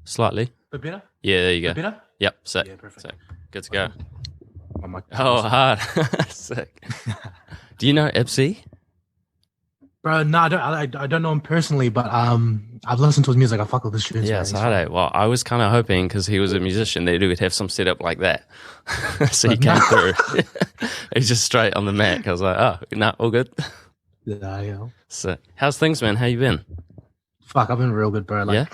Slightly. Bit better? Yeah, there you go. Bit better? Yep, sick. Yeah, perfect. Sick. Good to go. Oh, my Oh, hard. Sick. Do you know Ipsy? Bro, no, I don't know him personally, but I've listened to his music. I fuck with his tunes, Yeah, man. it's He's hard. fun. Well, I was kind of hoping because he was a musician that he would have some setup like that. So he But came no. through. He's just straight on the Mac. I was like, oh, no, all good. Yeah. So, how's things, man? How you been? Fuck, I've been real good, bro. Like, Yeah?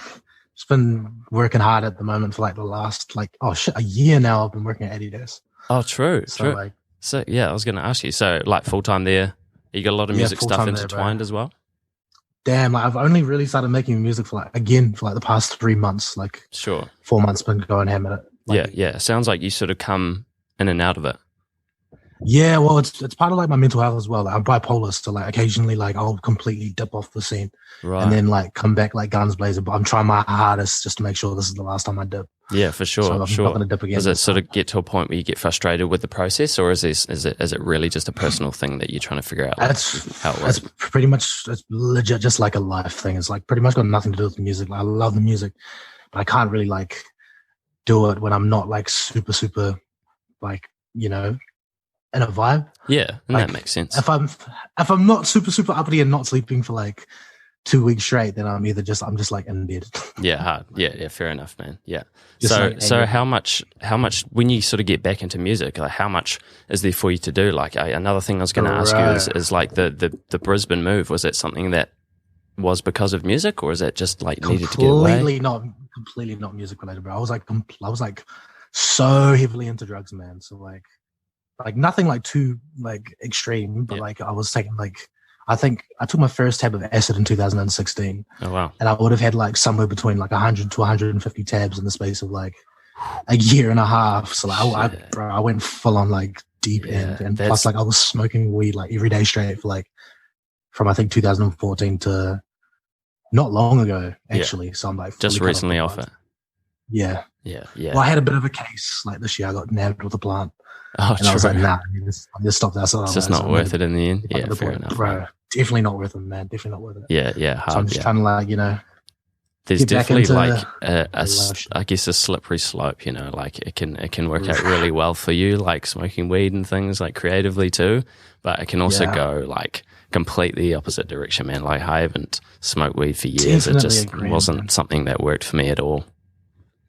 just been working hard at the moment for like the last, a year now. I've been working at Adidas. Oh, true. So, True. like, So, yeah, I was going to ask you. So, like, full time there. You got a lot of Yeah, music stuff full-time there, intertwined bro. as well? damn, like, I've only really started making music for the past 3 months. Like, Sure. 4 months been going ham at it. Like, Yeah. Sounds like you sort of come in and out of it. Yeah, well, it's part of like my mental health as well. Like, I'm bipolar, so like occasionally like I'll completely dip off the scene Right. and then like come back like guns blazing. But I'm trying my hardest just to make sure this is the last time I dip. Yeah, for sure. So I'm sure. not going to dip again. Does it sort of get to a point where you get frustrated with the process, or is it really just a personal thing that you're trying to figure out It's how it works? pretty much it's legit just like a life thing. It's like pretty much got nothing to do with the music. Like, I love the music, but I can't really like do it when I'm not like super like in a vibe. Yeah, and Like, that makes sense. If I'm not super uppity and not sleeping for like 2 weeks straight, then I'm just like in bed. Yeah, hard. Yeah, fair enough, man. Yeah. Just like So angry. how much when you sort of get back into music, like how much is there for you to do? Like another thing I was going to ask you is like the Brisbane move. Was it something that was because of music, or is it just like needed to get away? Completely not music related, bro. I was like so heavily into drugs, man. So like nothing like too like extreme, but Yeah. like I was taking like, I think I took my first tab of acid in 2016, Oh wow. and I would have had like somewhere between like 100 to 150 tabs in the space of like a year and a half. So like Shit. I went full on like deep Yeah, end, and that's- plus like I was smoking weed like every day straight for like from I think 2014 to not long ago actually. So I'm like Just fully cut recently the off plant. it. Yeah. Yeah. Well, I had a bit of a case like this year. I got nabbed with a plant, Oh, and I was like, true. nah, I just stop that. So It's just not worth it in the end. Yeah, fair enough. bro. Definitely not worth it, man. Definitely not worth it. Yeah, So I'm hard. just Yeah. trying to like There's get back definitely into like life. I guess a slippery slope, like it can work out really well for you, like smoking weed and things like creatively too, but it can also Yeah. go like completely the opposite direction, man. Like I haven't smoked weed for years. It Definitely just agree, wasn't man. something that worked for me at all.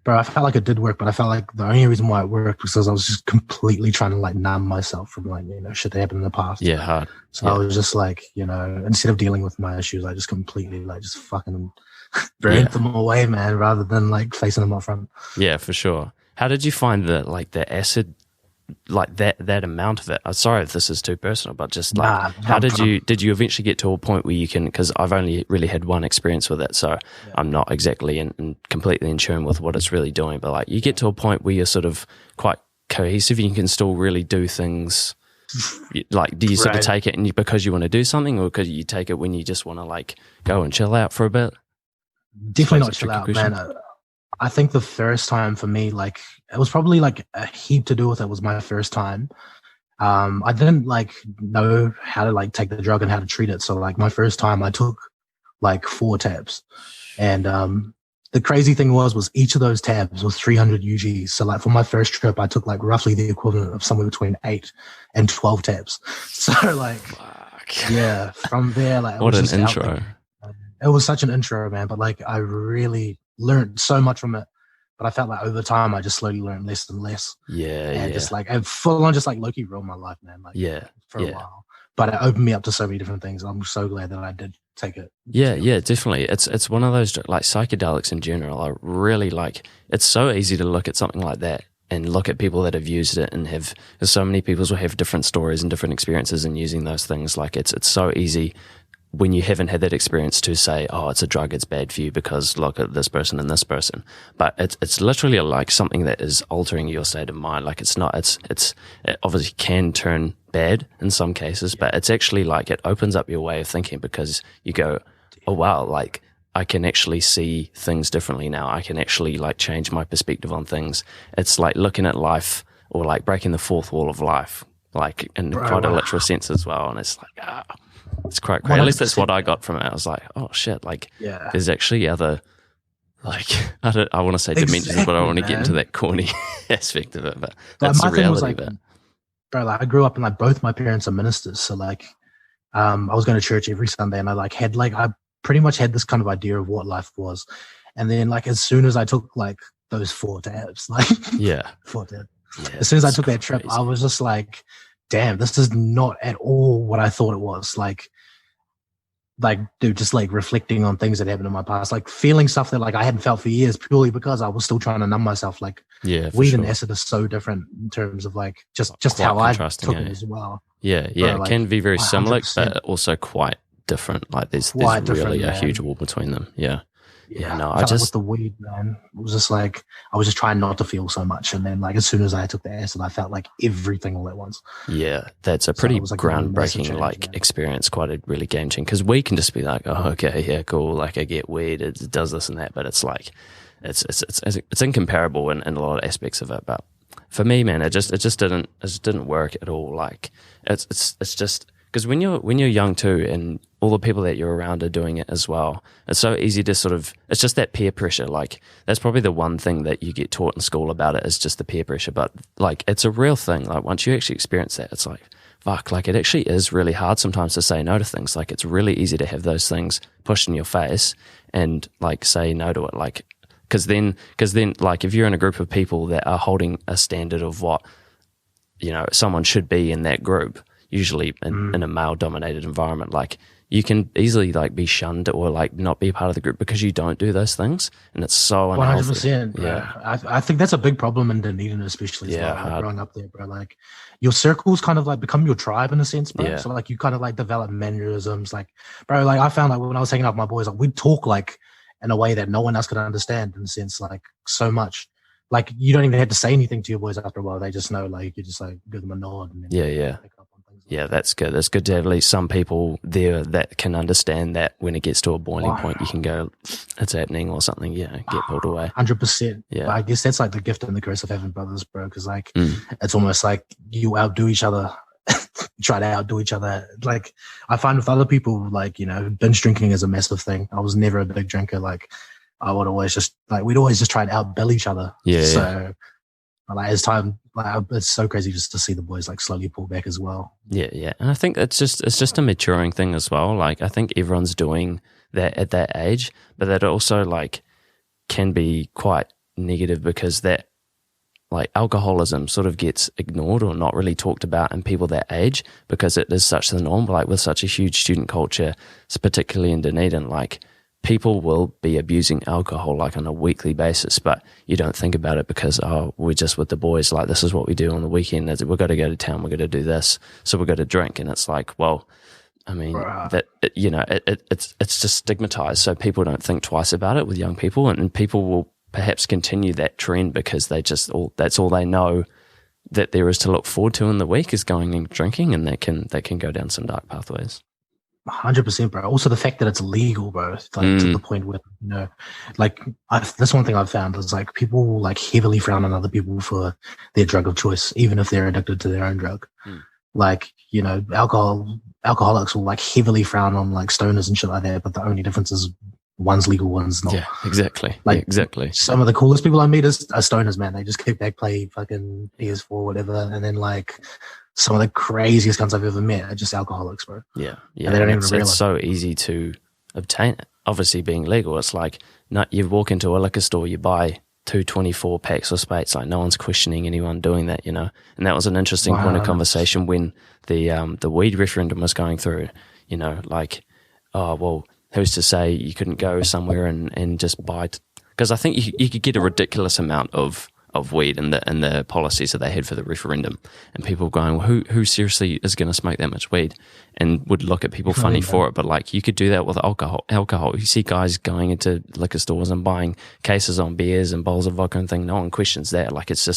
Bro, I felt like it did work, but I felt like the only reason why it worked was because I was just completely trying to like numb myself from like shit that happened in the past. Yeah, hard. So I was just like, instead of dealing with my issues, I just completely like just fucking burned them away, man, rather than like facing them up front. Yeah, for sure. How did you find the acid, like that amount of it? I'm sorry if this is too personal, but just like, how did you eventually get to a point where you can, because I've only really had one experience with it, so I'm not exactly in completely in tune with what it's really doing, but like you get to a point where you're sort of quite cohesive and you can still really do things. Like, do you sort of Right. take it because you want to do something, or could you take it when you just want to like go and chill out for a bit? Definitely Suppose not it's a chill out, tricky man. question. I think the first time for me, like, it was probably like a heap to do with it was my first time. I didn't like know how to like take the drug and how to treat it. So like my first time I took like 4 tabs, and the crazy thing was each of those tabs was 300 UGs. So like for my first trip, I took like roughly the equivalent of somewhere between 8 and 12 tabs. So like, Fuck. yeah, from there, like, it What was an just out intro. there. It was such an intro, man. But like, I really learned so much from it. But I felt like over time, I just slowly learned less and less, Yeah, and yeah. just like I full on just like low-key ruined my life, man. Like, Yeah, for yeah. a while. But it opened me up to so many different things. I'm so glad that I did take it. Yeah, definitely. It's one of those like psychedelics in general. I really like. It's so easy to look at something like that and look at people that have used it and have. There's so many people who have different stories and different experiences in using those things. Like it's so easy when you haven't had that experience to say, oh, it's a drug, it's bad for you because look at this person and this person. But it's literally like something that is altering your state of mind. Like it's not. It obviously can turn bad in some cases, but it's actually like it opens up your way of thinking because you go, oh wow, like I can actually see things differently now. I can actually like change my perspective on things. It's like looking at life or like breaking the fourth wall of life, like in quite a literal sense as well. And it's like, it's quite great. At least that's what I got from it. I was like, oh shit, like Yeah. there's actually other Like, I want to say dimensions, but I want to get into that corny aspect of it. But that's my the thing was reality like, of it. bro, like I grew up and like both my parents are ministers, so like, I was going to church every Sunday, and I pretty much had this kind of idea of what life was, and then like as soon as I took like those 4 tabs, like Yeah. 4 tabs, Yeah, as soon as I it's took that trip, crazy. I was just like, damn, this is not at all what I thought it was. Like, dude, just like reflecting on things that happened in my past, like feeling stuff that like I hadn't felt for years purely because I was still trying to numb myself. Like, Yeah, for weed sure. and acid is so different in terms of like just Quite how I contrasting, took it as well. Yeah, Bro, it like can be very similar, 100% but also quite different. Like there's quite different, really a man. huge wall between them. Yeah. Yeah, No, I felt like with the weed, man, it was just like I was just trying not to feel so much, and then like as soon as I took the acid, I felt like everything all at once. yeah, that's a So pretty it was like a massive groundbreaking change, like man. experience, quite a really game changer. Because we can just be like, oh, okay, yeah, cool. Like I get weed, it does this and that, but it's like it's incomparable in a lot of aspects of it. But for me, man, it just didn't work at all. Like it's just because when you're young too, and all the people that you're around are doing it as well, it's so easy to sort of, it's just that peer pressure. Like that's probably the one thing that you get taught in school about it, is just the peer pressure. But like it's a real thing. Like once you actually experience that, it's like fuck. Like it actually is really hard sometimes to say no to things. Like it's really easy to have those things pushed in your face and like say no to it. Like because then like if you're in a group of people that are holding a standard of what someone should be in that group, usually in a male dominated environment, like you can easily like be shunned or like not be part of the group because you don't do those things, and it's so unhealthy. 100%. Yeah, I think that's a big problem in Dunedin, especially as Yeah, well. Like hard. growing up there, bro. Like your circles kind of like become your tribe in a sense, bro. Yeah. So like you kind of like develop mannerisms, like, bro. Like I found like when I was hanging out with my boys, like we'd talk like in a way that no one else could understand, in a sense, like so much. Like you don't even have to say anything to your boys after a while; they just know. Like you just like give them a nod. And then Yeah. pick up on things. Yeah, that's good. That's good to have at least some people there that can understand that when it gets to a boiling point, you can go, it's happening or something, get pulled away. 100%. Yeah. But I guess that's like the gift and the curse of having brothers, bro. Because like Mm. it's almost like you outdo each other, try to outdo each other. Like I find with other people, like binge drinking is a massive thing. I was never a big drinker. Like I would always just like we'd always just try to outbill each other. Yeah. So like as time, like it's so crazy just to see the boys like slowly pull back as well. Yeah. And I think it's just a maturing thing as well. Like I think everyone's doing that at that age, but that also like can be quite negative because that like alcoholism sort of gets ignored or not really talked about in people that age because it is such the norm. Like with such a huge student culture, particularly in Dunedin, like people will be abusing alcohol like on a weekly basis, but you don't think about it because, we're just with the boys. Like this is what we do on the weekend. We've got to go to town. We've got to do this. So we've got to drink. And it's like, well, I mean, it's just stigmatized. So people don't think twice about it with young people, and people will perhaps continue that trend because that's all they know that there is to look forward to in the week is going and drinking, and they can go down some dark pathways. 100%, bro. Also, the fact that it's legal, bro, like to the point where like that's one thing I've found is like people like heavily frown on other people for their drug of choice, even if they're addicted to their own drug. Like alcoholics will like heavily frown on like stoners and shit like that, but the only difference is one's legal, one's not. Yeah, exactly. Like exactly. Some of the coolest people I meet are stoners, man. They just kick back, play fucking PS4, whatever, and then like. Some of the craziest cunts I've ever met are just alcoholics, bro. Yeah. And they don't even realize. It's so easy to obtain it. Obviously, being legal, it's like you walk into a liquor store, you buy 224 packs of Spates. Like no one's questioning anyone doing that, And that was an interesting point of conversation when the weed referendum was going through. Like, oh well, who's to say you couldn't go somewhere and just buy? Because I think you could get a ridiculous amount of weed and the policies that they had for the referendum, and people going, well, who seriously is going to smoke that much weed, and would look at people funny for it. But like you could do that with alcohol. You see guys going into liquor stores and buying cases on beers and bowls of vodka and thing. No one questions that. Like it's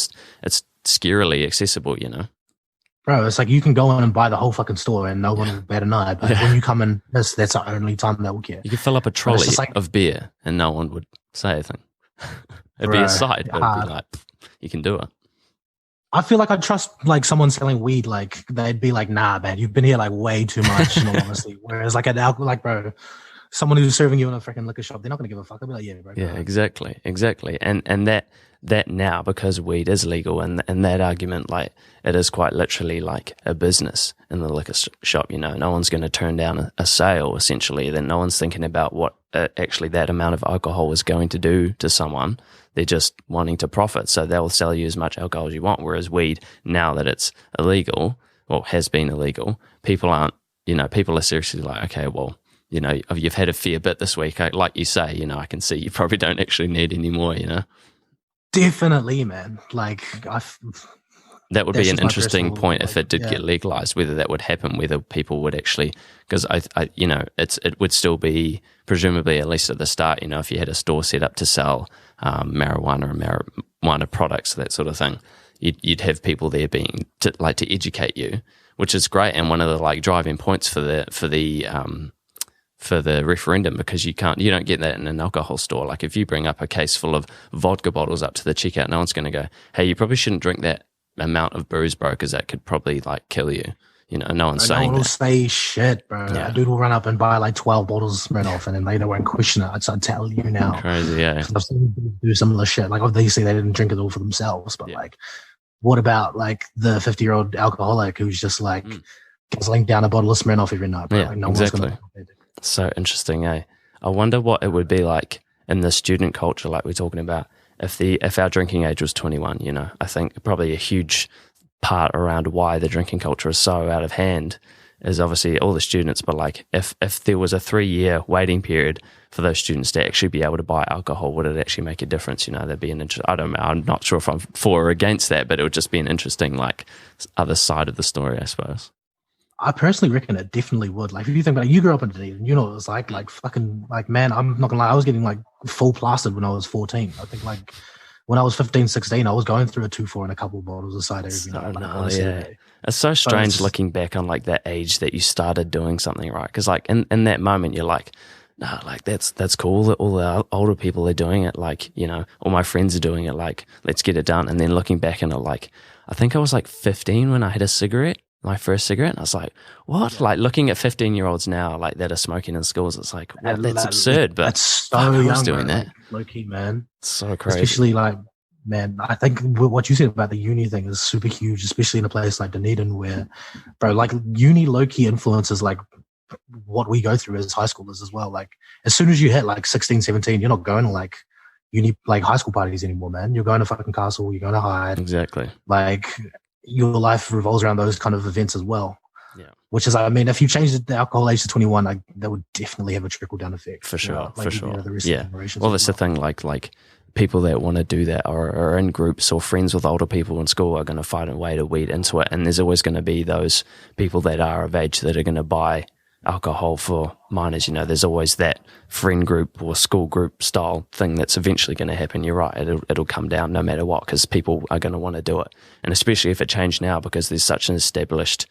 scarily accessible, Bro, it's like you can go in and buy the whole fucking store and no one will bat an eye. But when you come in, that's the only time they will care. You could fill up a trolley of beer and no one would say anything. It'd be a sight, but it'd be like, you can do it. I feel like I trust like someone selling weed, like they'd be like, nah, man, you've been here like way too much, in all honesty. Whereas like an alcohol, like bro, someone who's serving you in a freaking liquor shop, they're not going to give a fuck. They'll be like, yeah, bro. Yeah, exactly. And that now, because weed is legal, and that argument, like, it is quite literally like a business in the liquor shop. You know, no one's going to turn down a sale. Essentially, then no one's thinking about what actually that amount of alcohol is going to do to someone. They're just wanting to profit, so they'll sell you as much alcohol as you want. Whereas weed, now that it's illegal, or has been illegal, people aren't. You know, people are seriously like, okay, well, you know, you've had a fair bit this week. Like you say, you know, I can see you probably don't actually need any more, you know. Definitely, man. Like, that would be an interesting point if it did yeah. get legalized, whether that would happen, whether people would actually, because I you know, it would still be, presumably, at least at the start, you know, if you had a store set up to sell marijuana or marijuana products, that sort of thing, you'd have people there being to educate you, which is great, and one of the like driving points for the referendum, because you don't get that in an alcohol store. Like, if you bring up a case full of vodka bottles up to the checkout, no one's going to go, hey, you probably shouldn't drink that amount of booze, bro, because that could probably like kill you. You know, no one's saying that. No one will say shit, bro. Yeah. A dude will run up and buy like 12 bottles of Smirnoff, and then later won't question it. I'd tell you now. Crazy, yeah. I've seen people do similar shit. Like, obviously they didn't drink it all for themselves, but like, what about like the 50-year-old alcoholic who's just like guzzling down a bottle of Smirnoff every night, bro? Yeah, like, no exactly. One's gonna So interesting, eh? I wonder what it would be like in the student culture, like we're talking about, if our drinking age was 21. You know, I think probably a huge part around why the drinking culture is so out of hand is obviously all the students. But like, if there was a 3-year waiting period for those students to actually be able to buy alcohol, would it actually make a difference? You know, there'd be an I don't know. I'm not sure if I'm for or against that, but it would just be an interesting like other side of the story, I suppose. I personally reckon it definitely would. Like, if you think about it, you grew up in Dunedin, you know what it was like fucking, like, man, I'm not gonna lie, I was getting like full plastered when I was 14. I think like when I was 15, 16, I was going through a 2-4 and a couple of bottles of cider every night. Like, it's so strange looking back on like that age that you started doing something, right? Because like in that moment, you're like, no, like that's cool that all the older people are doing it. Like, you know, all my friends are doing it. Like, let's get it done. And then looking back on it, like, I think I was like 15 when I had my first cigarette, and I was like, what? Yeah. Like, looking at 15-year-olds now, like, that are smoking in schools, it's like, what? That's absurd. But that's so young, I was doing that. Like, low-key, man. It's so crazy. Especially, like, man, I think what you said about the uni thing is super huge, especially in a place like Dunedin where, bro, like, uni low-key influences, like, what we go through as high schoolers as well. Like, as soon as you hit, like, 16, 17, you're not going to, like, uni, like, high school parties anymore, man. You're going to fucking Castle, you're going to Hyde. Exactly. Like, your life revolves around those kind of events as well. Yeah. Which is, I mean, if you change the alcohol age to 21, like, that would definitely have a trickle down effect. For sure. Like, for sure. Yeah. Well, that's the thing. Like people that want to do that are in groups or friends with older people in school are going to find a way to weed into it. And there's always going to be those people that are of age that are going to buy alcohol for minors. You know, there's always that friend group or school group style thing that's eventually going to happen. You're right, it'll come down no matter what, because people are going to want to do it, and especially if it changed now, because there's such an established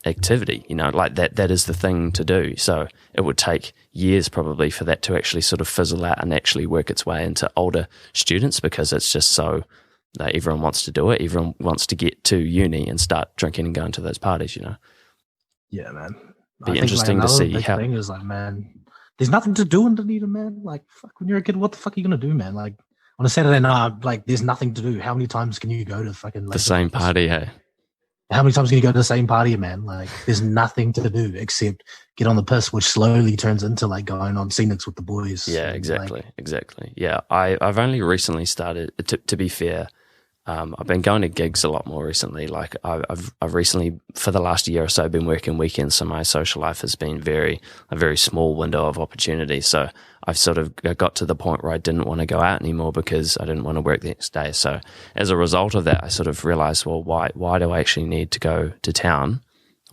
activity, you know, like that is the thing to do. So it would take years probably for that to actually sort of fizzle out and actually work its way into older students, because it's just so that everyone wants to do it, everyone wants to get to uni and start drinking and going to those parties, you know. Yeah, man. Be interesting to see how. Thing is, like, man, there's nothing to do in Dunedin, man. Like, fuck, when you're a kid, what the fuck are you gonna do, man? Like, on a Saturday night, like, there's nothing to do. How many times can you go to fucking like, the same party? Hey, how many times can you go to the same party, man? Like, there's nothing to do except get on the piss, which slowly turns into like going on scenics with the boys. Yeah, exactly. Yeah, I've only recently started. To be fair. I've been going to gigs a lot more recently. Like I've recently, for the last year or so, been working weekends, so my social life has been a very small window of opportunity. So I've sort of got to the point where I didn't want to go out anymore because I didn't want to work the next day. So as a result of that, I sort of realized, well, why do I actually need to go to town?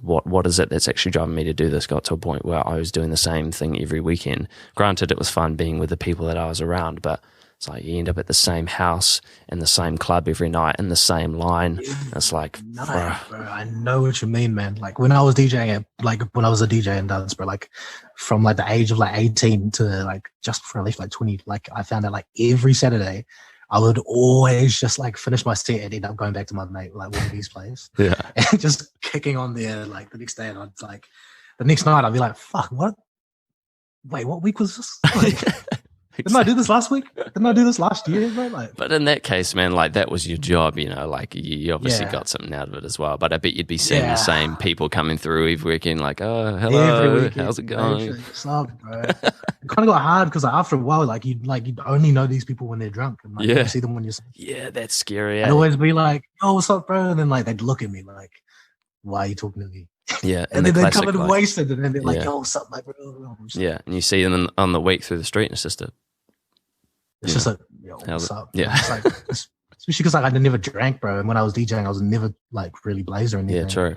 What is it that's actually driving me to do this? Got to a point where I was doing the same thing every weekend. Granted, it was fun being with the people that I was around, but it's like you end up at the same house and the same club every night in the same line. It's like, bro, I know what you mean, man. Like when I was DJing, when I was a DJ in Duns, bro, like from like the age of like 18 to like just before I left like 20, like I found out like every Saturday I would always just like finish my set and end up going back to my mate, like one of these plays. Yeah. And just kicking on there like the next day. And I'd like, the next night I'd be like, fuck, what? wait, what week was this? Like, didn't I do this last week? Didn't I do this last year, bro? Like, but in that case, man, like that was your job, like you obviously got something out of it as well. But I bet you'd be seeing the same people coming through every weekend, like, oh, hello, how's it going? What's up, bro? It kind of got hard because after a while, like you'd only know these people when they're drunk, and like, you see them when you're. Yeah, that's scary. I'd always be like, "Oh, what's up, bro?" And then like they'd look at me like, "Why are you talking to me?" Yeah, and then they'd come in wasted, and then they're like, "Yo, what's up, my bro?" Yeah, and you see them on the week through the street, and it's just it's just like, yo, what's up? Yeah. Like, especially because like I never drank, bro. And when I was DJing, I was never like really blazed or anything. Yeah, true.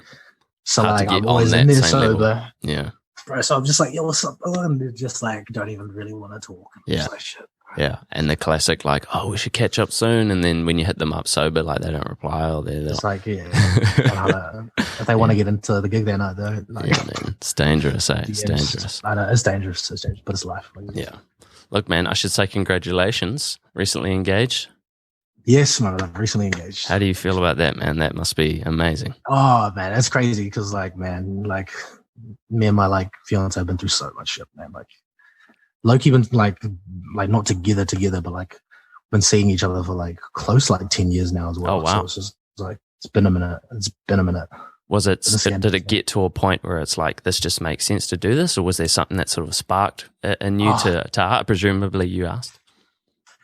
So like I'm always in there sober. Level. Yeah. Bro, so I'm just like, yo, what's up? And they're just like, don't even really want to talk. Yeah. Like, shit, yeah. And the classic, like, oh, we should catch up soon. And then when you hit them up sober, like they don't reply or they're just like, if they want to get into the gig, they're not though. Like, yeah, man. It's dangerous, eh? It's dangerous. I know, it's dangerous, but it's life. Like, yeah. Look, man, I should say congratulations. Recently engaged? Yes, man, I'm recently engaged. How do you feel about that, man? That must be amazing. Oh, man, that's crazy because, like, man, like, me and my, like, fiance have been through so much shit, man. Like, low-key been, like not together, but, like, been seeing each other for, like, close, like, 10 years now as well. Oh, wow. So it's just, like, it's been a minute. Was it, did it get to a point where it's like, this just makes sense to do this? Or was there something that sort of sparked in you to heart? Presumably you asked.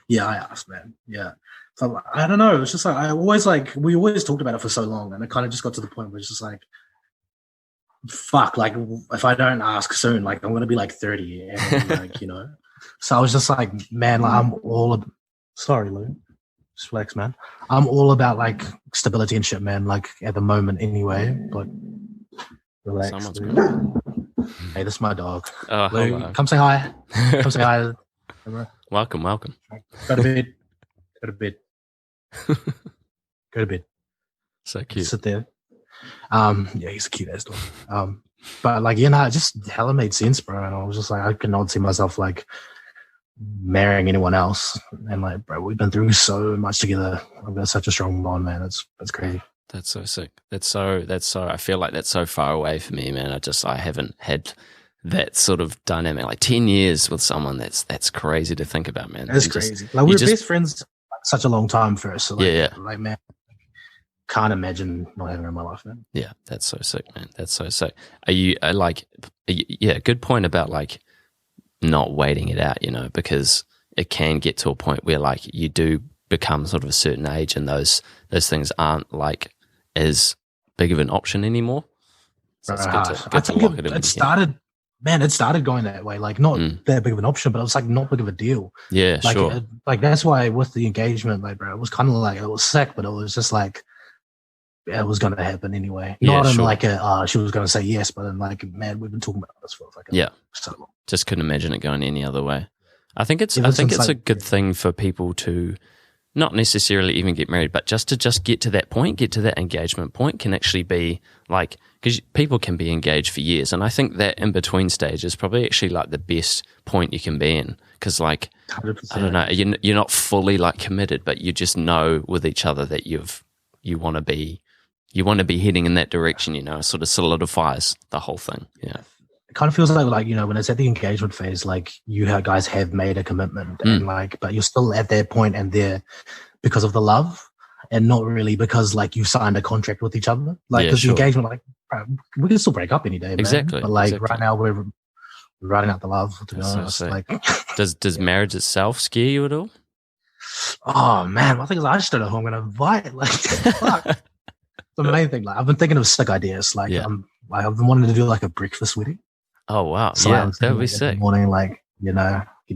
Yeah, I asked, man. Yeah. So I don't know. It's just like, we always talked about it for so long. And it kind of just got to the point where it's just like, fuck, like if I don't ask soon, like I'm going to be like 30 and like, So I was just like, man, like sorry, Lou. Just relax, man. I'm all about like stability and shit, man. Like at the moment, anyway. But relax. Hey, this is my dog. Oh, Lou, hello. come say hi. Come say hi. Welcome. Go to bed. Go to bed. So cute. Sit there. Yeah, he's a cute ass dog. But like, it just hella made sense, bro. And I was just like, I could not see myself like marrying anyone else. And like, bro, we've been through so much together. I've got such a strong bond, man. It's crazy. That's so sick. That's so I feel like that's so far away for me, man. I haven't had that sort of dynamic, like 10 years with someone. That's crazy to think about, man. That's crazy. Like we were best friends like, such a long time first. So like, like, man, can't imagine not having her in my life, man. Yeah, that's so sick, man. That's so sick. Are you good point about like not waiting it out, because it can get to a point where like you do become sort of a certain age and those things aren't like as big of an option anymore. So it's good to lock it in. It started going that way, like not that big of an option, but it was like not big of a deal. Yeah, like, sure. Like that's why with the engagement, like, bro, it was kind of like, it was sick, but it was just like, it was going to happen anyway. Not in like she was going to say yes, but in like, man, we've been talking about this for like so long. Just couldn't imagine it going any other way. I think it's a good thing for people to not necessarily even get married, but just to get to that point, get to that engagement point can actually be like, because people can be engaged for years. And I think that in between stage is probably actually like the best point you can be in. Because like, 100%. I don't know, you're not fully like committed, but you just know with each other that you want to be heading in that direction, it sort of solidifies the whole thing. Yeah. It kind of feels like, when it's at the engagement phase, like you guys have made a commitment and like, but you're still at that point and there because of the love and not really because like you signed a contract with each other. Like, because the engagement, like, bro, we can still break up any day, man. Exactly. But like right now we're riding out the love, to be honest. Like, does marriage itself scare you at all? Oh man, my thing is I just don't know who I'm going to invite. Like, fuck. The main thing, like, I've been thinking of sick ideas. Like, I've been wanting to do like a breakfast wedding. Oh wow! So yeah, that would be sick. Morning, like, get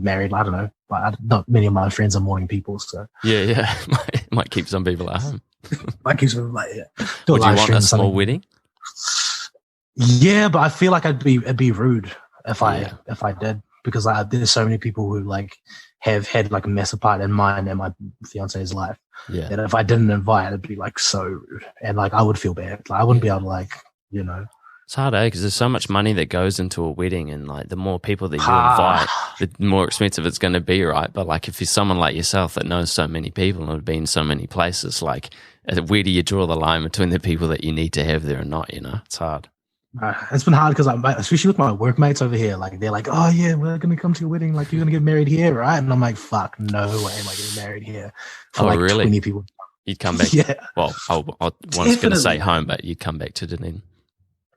married. I don't know, but not many of my friends are morning people. So yeah, might keep some people at home. Might keep some like Would you want a small wedding? Yeah, but I feel like it'd be rude if I did, because there's so many people who like have had like a massive part in mine and my fiance's life. Yeah. That if I didn't invite, it'd be like so rude, and like I would feel bad. Like I wouldn't be able to like. It's hard, because there's so much money that goes into a wedding, and like the more people that you invite, the more expensive it's going to be, right? But like if you're someone like yourself that knows so many people and have been so many places, like where do you draw the line between the people that you need to have there and not? It's hard. It's been hard because especially with my workmates over here, like they're like, "Oh yeah, we're gonna come to your wedding. Like you're gonna get married here, right?" And I'm like, "Fuck, no way am I getting married here for like really? 20 people." You'd come back. Yeah. Well, I was going to say home, but you'd come back to Dunedin.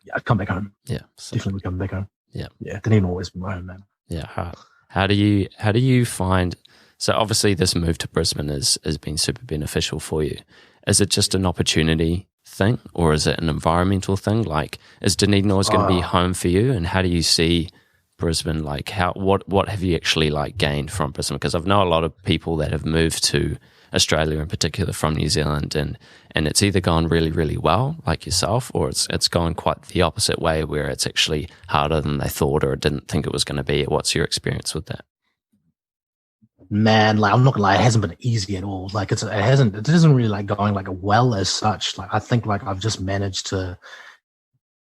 Yeah, I'd come back home. Yeah, definitely would come back home. Yeah, Dunedin always been my home, man. Yeah. How do you find? So obviously, this move to Brisbane has been super beneficial for you. Is it just an opportunity thing, or is it an environmental thing? Like, is Dunedin always going to be home for you? And how do you see Brisbane? Like, what have you actually like gained from Brisbane? Because I've known a lot of people that have moved to Australia in particular from New Zealand, and it's either gone really, really well, like yourself, or it's gone quite the opposite way, where it's actually harder than they thought or didn't think it was going to be. What's your experience with that? Man, like I'm not gonna lie, it hasn't been easy at all. Like it isn't really like going like well as such. Like I think like I've just managed to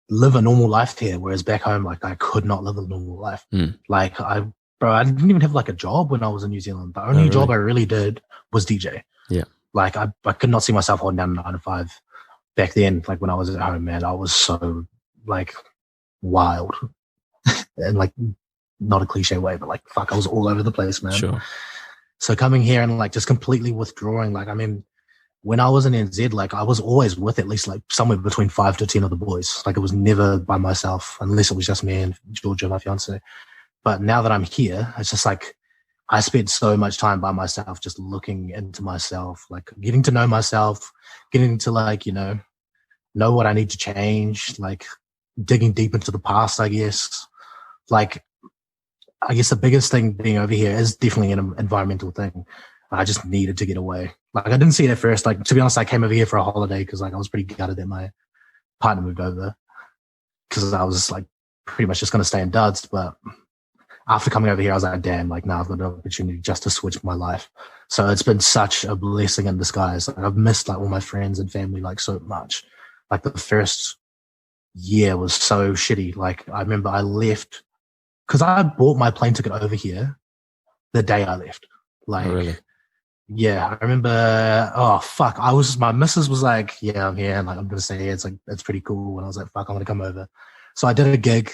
live a normal life here, whereas back home, like I could not live a normal life. Like I didn't even have like a job when I was in New Zealand. The only job I really did was DJ. Yeah. Like I could not see myself holding down a 9 to 5 back then. Like when I was at home, man, I was so like wild and like not a cliche way, but like fuck, I was all over the place, man. Sure. So coming here and like just completely withdrawing, like I mean, when I was in NZ, like I was always with at least like somewhere between 5 to 10 of the boys. Like it was never by myself, unless it was just me and Georgia, my fiance. But now that I'm here, it's just like I spent so much time by myself, just looking into myself, like getting to know myself, getting to like, you know what I need to change, like digging deep into the past, I guess. Like, I guess the biggest thing being over here is definitely an environmental thing. I just needed to get away. Like I didn't see it at first. Like to be honest, I came over here for a holiday because like I was pretty gutted that my partner moved over because I was like pretty much just going to stay in Duds. But after coming over here, I was like, damn, like now I've got an opportunity just to switch my life. So it's been such a blessing in disguise. Like I've missed like all my friends and family like so much. Like the first year was so shitty. Like I remember I left because I bought my plane ticket over here the day I left. Like, oh, really? Yeah, I remember. Oh fuck! My missus was like, "Yeah, I'm here," and like I'm gonna say it's like it's pretty cool. And I was like, "Fuck, I'm gonna come over." So I did a gig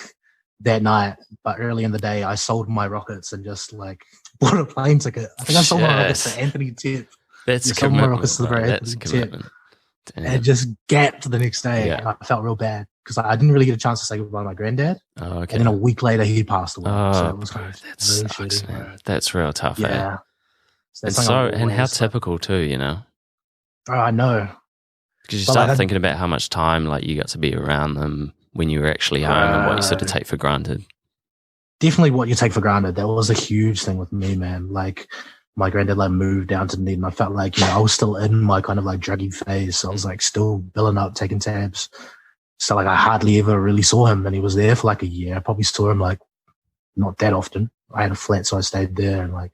that night, but early in the day, I sold my rockets and just like bought a plane ticket. I think I sold my rockets to Anthony Tip. That's commitment. That's commitment. And just gapped the next day. Yeah. And I felt real bad because I didn't really get a chance to say goodbye to my granddad. Oh, okay. And then a week later, he passed away. Oh, so it was bro, that really sucks, shitty, man. That's real tough. Yeah. Eh? And how typical too, you know? Oh, I know. Because you start thinking about how much time like you got to be around them when you were actually home and what you sort of take for granted. Definitely what you take for granted. That was a huge thing with me, man. Like my granddad like moved down to Dunedin. I felt like, I was still in my kind of like druggy phase. So I was like still billing up, taking tabs. So like I hardly ever really saw him, and he was there for like a year. I probably saw him like not that often. I had a flat, so I stayed there and like,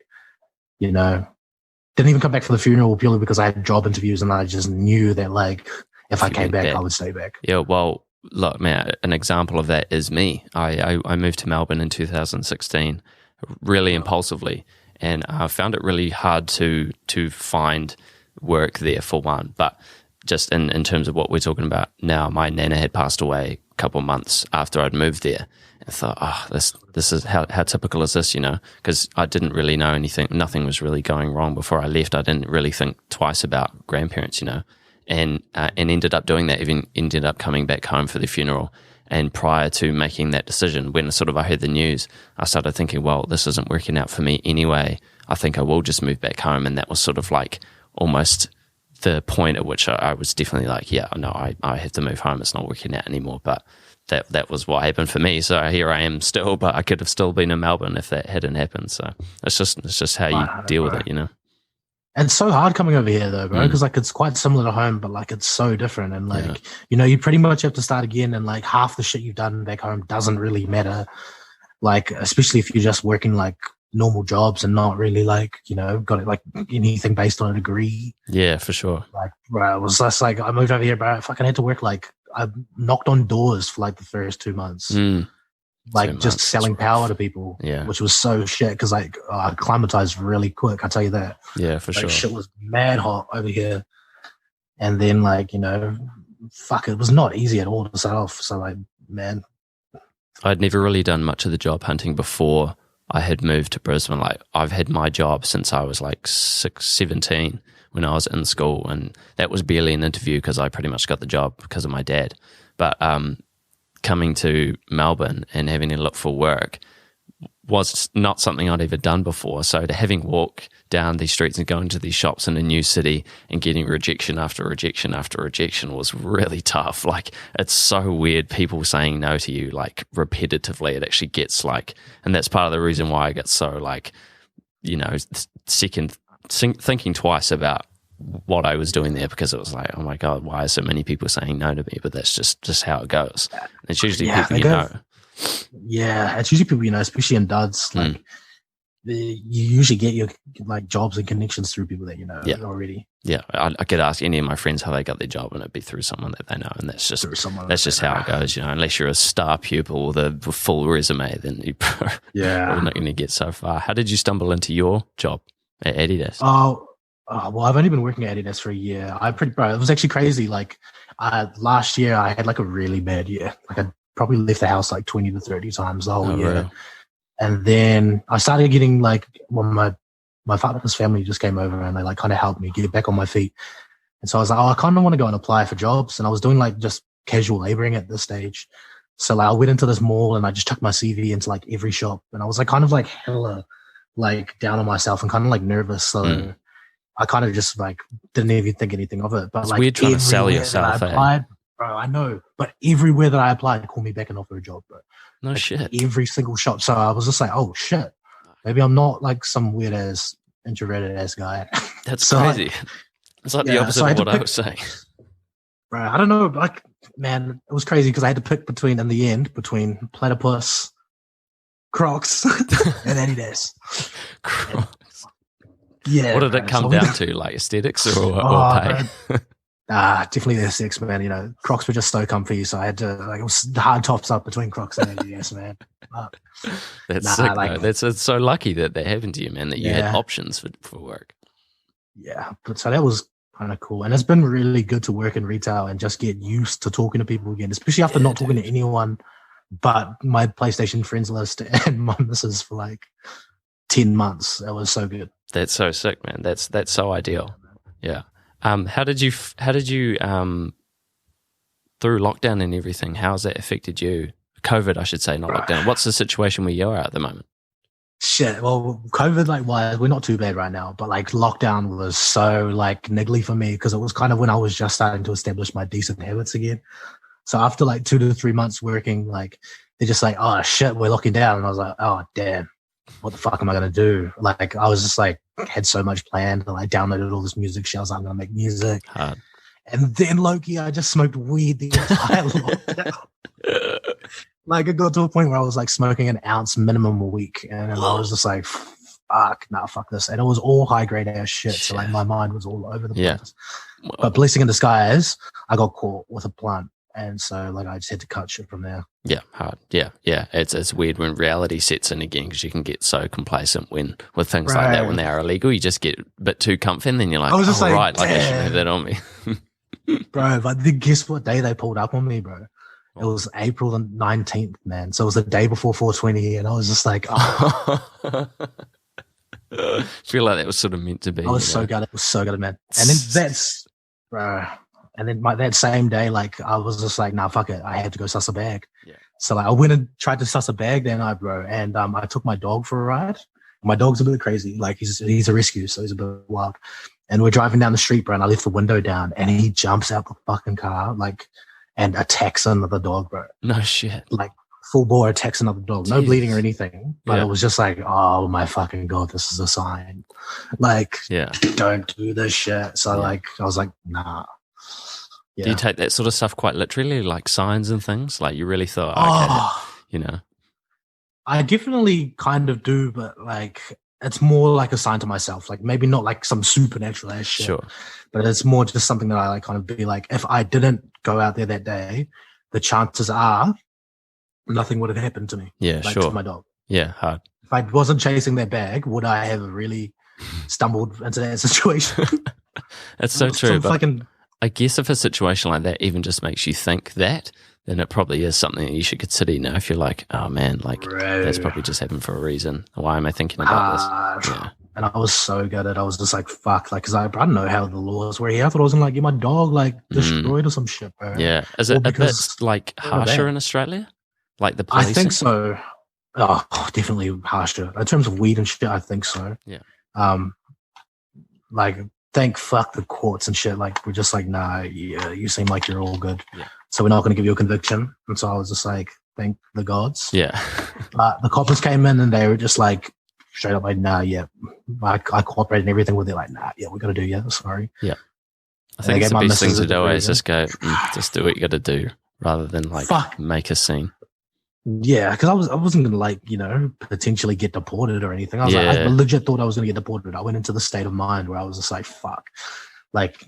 didn't even come back for the funeral purely because I had job interviews and I just knew that like if I came back, I would stay back. Yeah, well, look, man, an example of that is me. I moved to Melbourne in 2016 really impulsively, and I found it really hard to find work there for one. But just in terms of what we're talking about now, my nana had passed away a couple of months after I'd moved there. I thought, this is how typical is this, because I didn't really know anything. Nothing was really going wrong before I left. I didn't really think twice about grandparents, and ended up doing that, even ended up coming back home for the funeral. And prior to making that decision, when I heard the news, I started thinking, well, this isn't working out for me anyway. I think I will just move back home. And that was sort of like almost the point at which I was definitely like, yeah, no, I have to move home. It's not working out anymore. But that was what happened for me. So here I am still, but I could have still been in Melbourne if that hadn't happened. So it's just how you deal with it, And it's so hard coming over here though, bro, because like it's quite similar to home, but like it's so different. And like, you pretty much have to start again, and like half the shit you've done back home doesn't really matter. Like, especially if you're just working like normal jobs and not really like, got like anything based on a degree. Yeah, for sure. Like, bro, it was just like, I moved over here, bro. I fucking had to work like, I knocked on doors for like the first 2 months. Like just selling power to people, which was so shit because like I acclimatized really quick. I tell you that. Yeah, for sure. Shit was mad hot over here, and then like fuck, it was not easy at all to start off. So like man. I'd never really done much of the job hunting before I had moved to Brisbane. Like, I've had my job since I was like 17 when I was in school, and that was barely an interview because I pretty much got the job because of my dad. But coming to Melbourne and having to look for work was not something I'd ever done before. So to having walk down these streets and go into these shops in a new city and getting rejection after rejection after rejection was really tough. Like, it's so weird, people saying no to you like repetitively. It actually gets like, and that's part of the reason why I get so like, you know, thinking twice about what I was doing there, because it was like, oh my God, why are so many people saying no to me? But that's just how it goes. It's usually people you know. Yeah, it's usually people you know, especially in duds. Like, you usually get your like jobs and connections through people that you know already. Yeah, I could ask any of my friends how they got their job, and it'd be through someone that they know, and that's just how it goes. You know, unless you're a star pupil with a full resume, then you're not going to get so far. How did you stumble into your job at Adidas? Well, I've only been working at Adidas for a year. It was actually crazy. Like, last year I had like a really bad year. Like, I probably left the house like 20 to 30 times the whole year. Really? And then I started getting like, well, my father's family just came over and they like kind of helped me get back on my feet. And so I was like, I kind of want to go and apply for jobs. And I was doing like just casual laboring at this stage. So like, I went into this mall and I just chucked my CV into like every shop. And I was like kind of like hella like down on myself and kind of like nervous. So I kind of just like didn't even think anything of it. But it's like, weird trying to sell yourself. Bro, I know, but everywhere that I applied, they call me back and offer a job, bro. No like, shit. Every single shop. So I was just like, oh shit, maybe I'm not like some weird ass introverted ass guy. That's so crazy. It's like the opposite of what I was saying. Bro, I don't know. Like, man, it was crazy because I had to pick between Platypus, Crocs, and Adidas. Crocs. Yeah. What did it come down to? Like aesthetics or pay? Definitely the sex, man. You know, Crocs were just so comfy, so I had to like, it was the hard tops up between Crocs and Adidas, man. That's sick, like, it's so lucky that happened to you, man. That you had options for work. Yeah, but so that was kind of cool, and it's been really good to work in retail and just get used to talking to people again, especially after not talking to anyone but my PlayStation friends list and my missus for like 10 months. That was so good. That's so sick, man. That's so ideal. Yeah. How did you through lockdown and everything, how has that affected you? COVID, I should say, not lockdown. What's the situation where you are at the moment? Shit. Well, COVID, like, we're not too bad right now, but like lockdown was so like niggly for me because it was kind of when I was just starting to establish my decent habits again. So after like 2 to 3 months working, like they're just like, oh shit, we're locking down. And I was like, oh damn, what the fuck am I going to do? Like, I was just like, had so much planned and I downloaded all this music shit. I was like, I'm going to make music. Hard. And then Loki, I just smoked weed the entire lockdown. Like, it got to a point where I was like smoking an ounce minimum a week. And I was just like, fuck this. And it was all high grade ass shit. So like my mind was all over the place. Well, but blessing in disguise, I got caught with a blunt. And so like I just had to cut shit from there. Yeah, hard. Yeah. It's weird when reality sets in again because you can get so complacent with things like that when they are illegal. You just get a bit too comfy and then you're like, I should have that on me. Bro, but guess what day they pulled up on me, bro? It was April the 19th, man. So it was the day before 420 and I was just like, oh. I feel like that was sort of meant to be. I was so good. It was so good, man. And then bro. And then that same day, like, I was just like, nah, fuck it. I had to go suss a bag. Yeah. So like, I went and tried to suss a bag that night, bro. And I took my dog for a ride. My dog's a bit crazy. Like, he's a rescue, so he's a bit wild. And we're driving down the street, bro, and I left the window down, and he jumps out the fucking car, like, and attacks another dog, bro. No shit. Like, full bore attacks another dog. No bleeding or anything. But it was just like, oh my fucking God, this is a sign. Like, don't do this shit. So like, I was like, nah. Yeah. Do you take that sort of stuff quite literally, like signs and things? Like you really thought, okay, you know? I definitely kind of do, but like it's more like a sign to myself. Like maybe not like some supernatural ass shit, but it's more just something that I like kind of be like, if I didn't go out there that day, the chances are nothing would have happened to me. Yeah, like to my dog. Yeah, hard. If I wasn't chasing that bag, would I have really stumbled into that situation? That's so true. But I guess if a situation like that even just makes you think that, then it probably is something that you should consider. You know, if you're like, oh man, like Bro. that's probably just happened for a reason. Why am I thinking about this? Yeah. And I was so gutted. I was just like, fuck, like, because I don't know how the laws were here. I thought I was gonna like get my dog like destroyed or some shit, bro. Yeah, is it a bit like harsher in Australia? Like the policing? I think so. Oh, definitely harsher in terms of weed and shit. I think so. Yeah. Like, thank fuck the courts and shit. Like, we're just like, nah, yeah, you seem like you're all good. Yeah. So we're not going to give you a conviction. And so I was just like, thank the gods. Yeah. But the coppers came in and they were just like, straight up like, nah, yeah. I cooperated and everything with it. Like, nah, yeah, we're going to do, yeah, sorry. Yeah. I think it's the best thing to do is just go, just do what you got to do rather than like make a scene. Yeah, because I wasn't gonna like, you know, potentially get deported or anything. I was like, I legit thought I was gonna get deported. I went into the state of mind where I was just like, fuck, like,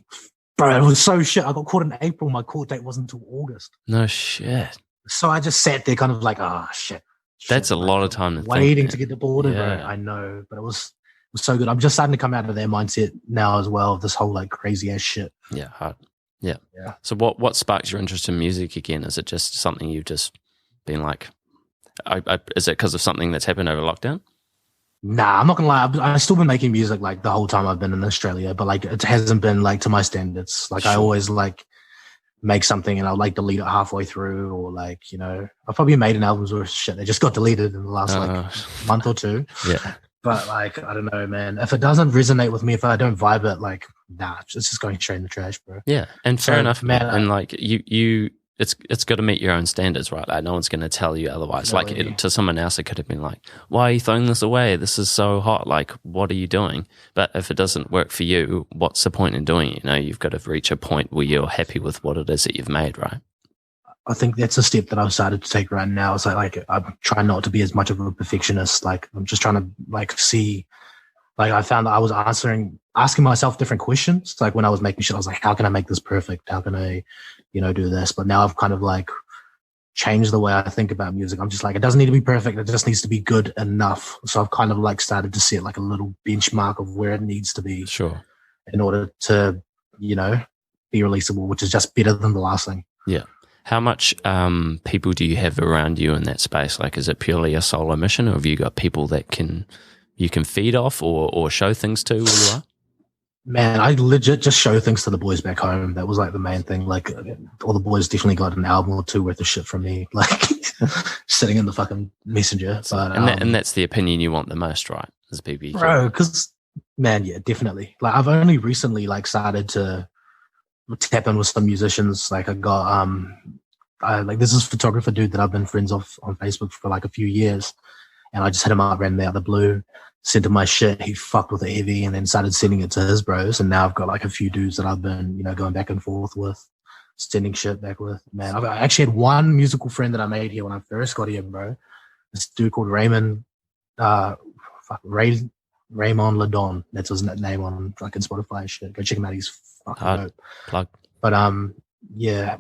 bro, it was so shit. I got caught in April. My court date wasn't until August. No shit. So I just sat there, kind of like, oh shit. That's a lot of time waiting to get deported. Yeah. Bro. I know, but it was so good. I'm just starting to come out of their mindset now as well. This whole like crazy ass shit. Yeah, hard. Yeah. So what sparks your interest in music again? Is it just something you've just been like, is it because of something that's happened over lockdown? Nah, I'm not gonna lie. I've still been making music like the whole time I've been in Australia, but like it hasn't been like to my standards. Like, sure. I always like make something and I'll like delete it halfway through, or like, you know, I've probably made an album or shit that just got deleted in the last like month or two. Yeah. But like, I don't know, man. If it doesn't resonate with me, if I don't vibe it, like, nah, it's just going straight in the trash, bro. Yeah, and fair enough, man. And like you. It's got to meet your own standards, right? Like no one's going to tell you otherwise. No, like to someone else, it could have been like, "Why are you throwing this away? This is so hot. Like, what are you doing?" But if it doesn't work for you, what's the point in doing it? You know, you've got to reach a point where you're happy with what it is that you've made, right? I think that's a step that I've started to take right now. It's like I'm trying not to be as much of a perfectionist. Like I'm just trying to like see. Like I found that I was asking myself different questions. Like when I was making shit, I was like, "How can I make this perfect? How can I?" You know, do this. But now I've kind of like changed the way I think about music. I'm just like, it doesn't need to be perfect. It just needs to be good enough. So I've kind of like started to set like a little benchmark of where it needs to be. Sure. In order to, you know, be releasable, which is just better than the last thing. Yeah. How much people do you have around you in that space? Like, is it purely a solo mission, or have you got people that you can feed off or show things to where you are? Man, I legit just show things to the boys back home. That was like the main thing. Like all the boys definitely got an album or two worth of shit from me, like sitting in the fucking messenger. But, and that's the opinion you want the most, right? As people, bro, because man, yeah, definitely. Like I've only recently like started to tap in with some musicians. Like I got like this is photographer dude that I've been friends of on Facebook for like a few years, and I just hit him up randomly out of the blue. Sent him my shit, he fucked with it heavy, and then started sending it to his bros. And now I've got like a few dudes that I've been, you know, going back and forth with, sending shit back with. Man, I actually had one musical friend that I made here when I first got here, bro. This dude called Raymond, Raymond Ladon. That's his name on fucking Spotify and shit. Go check him out. He's fucking dope. Plug. But yeah,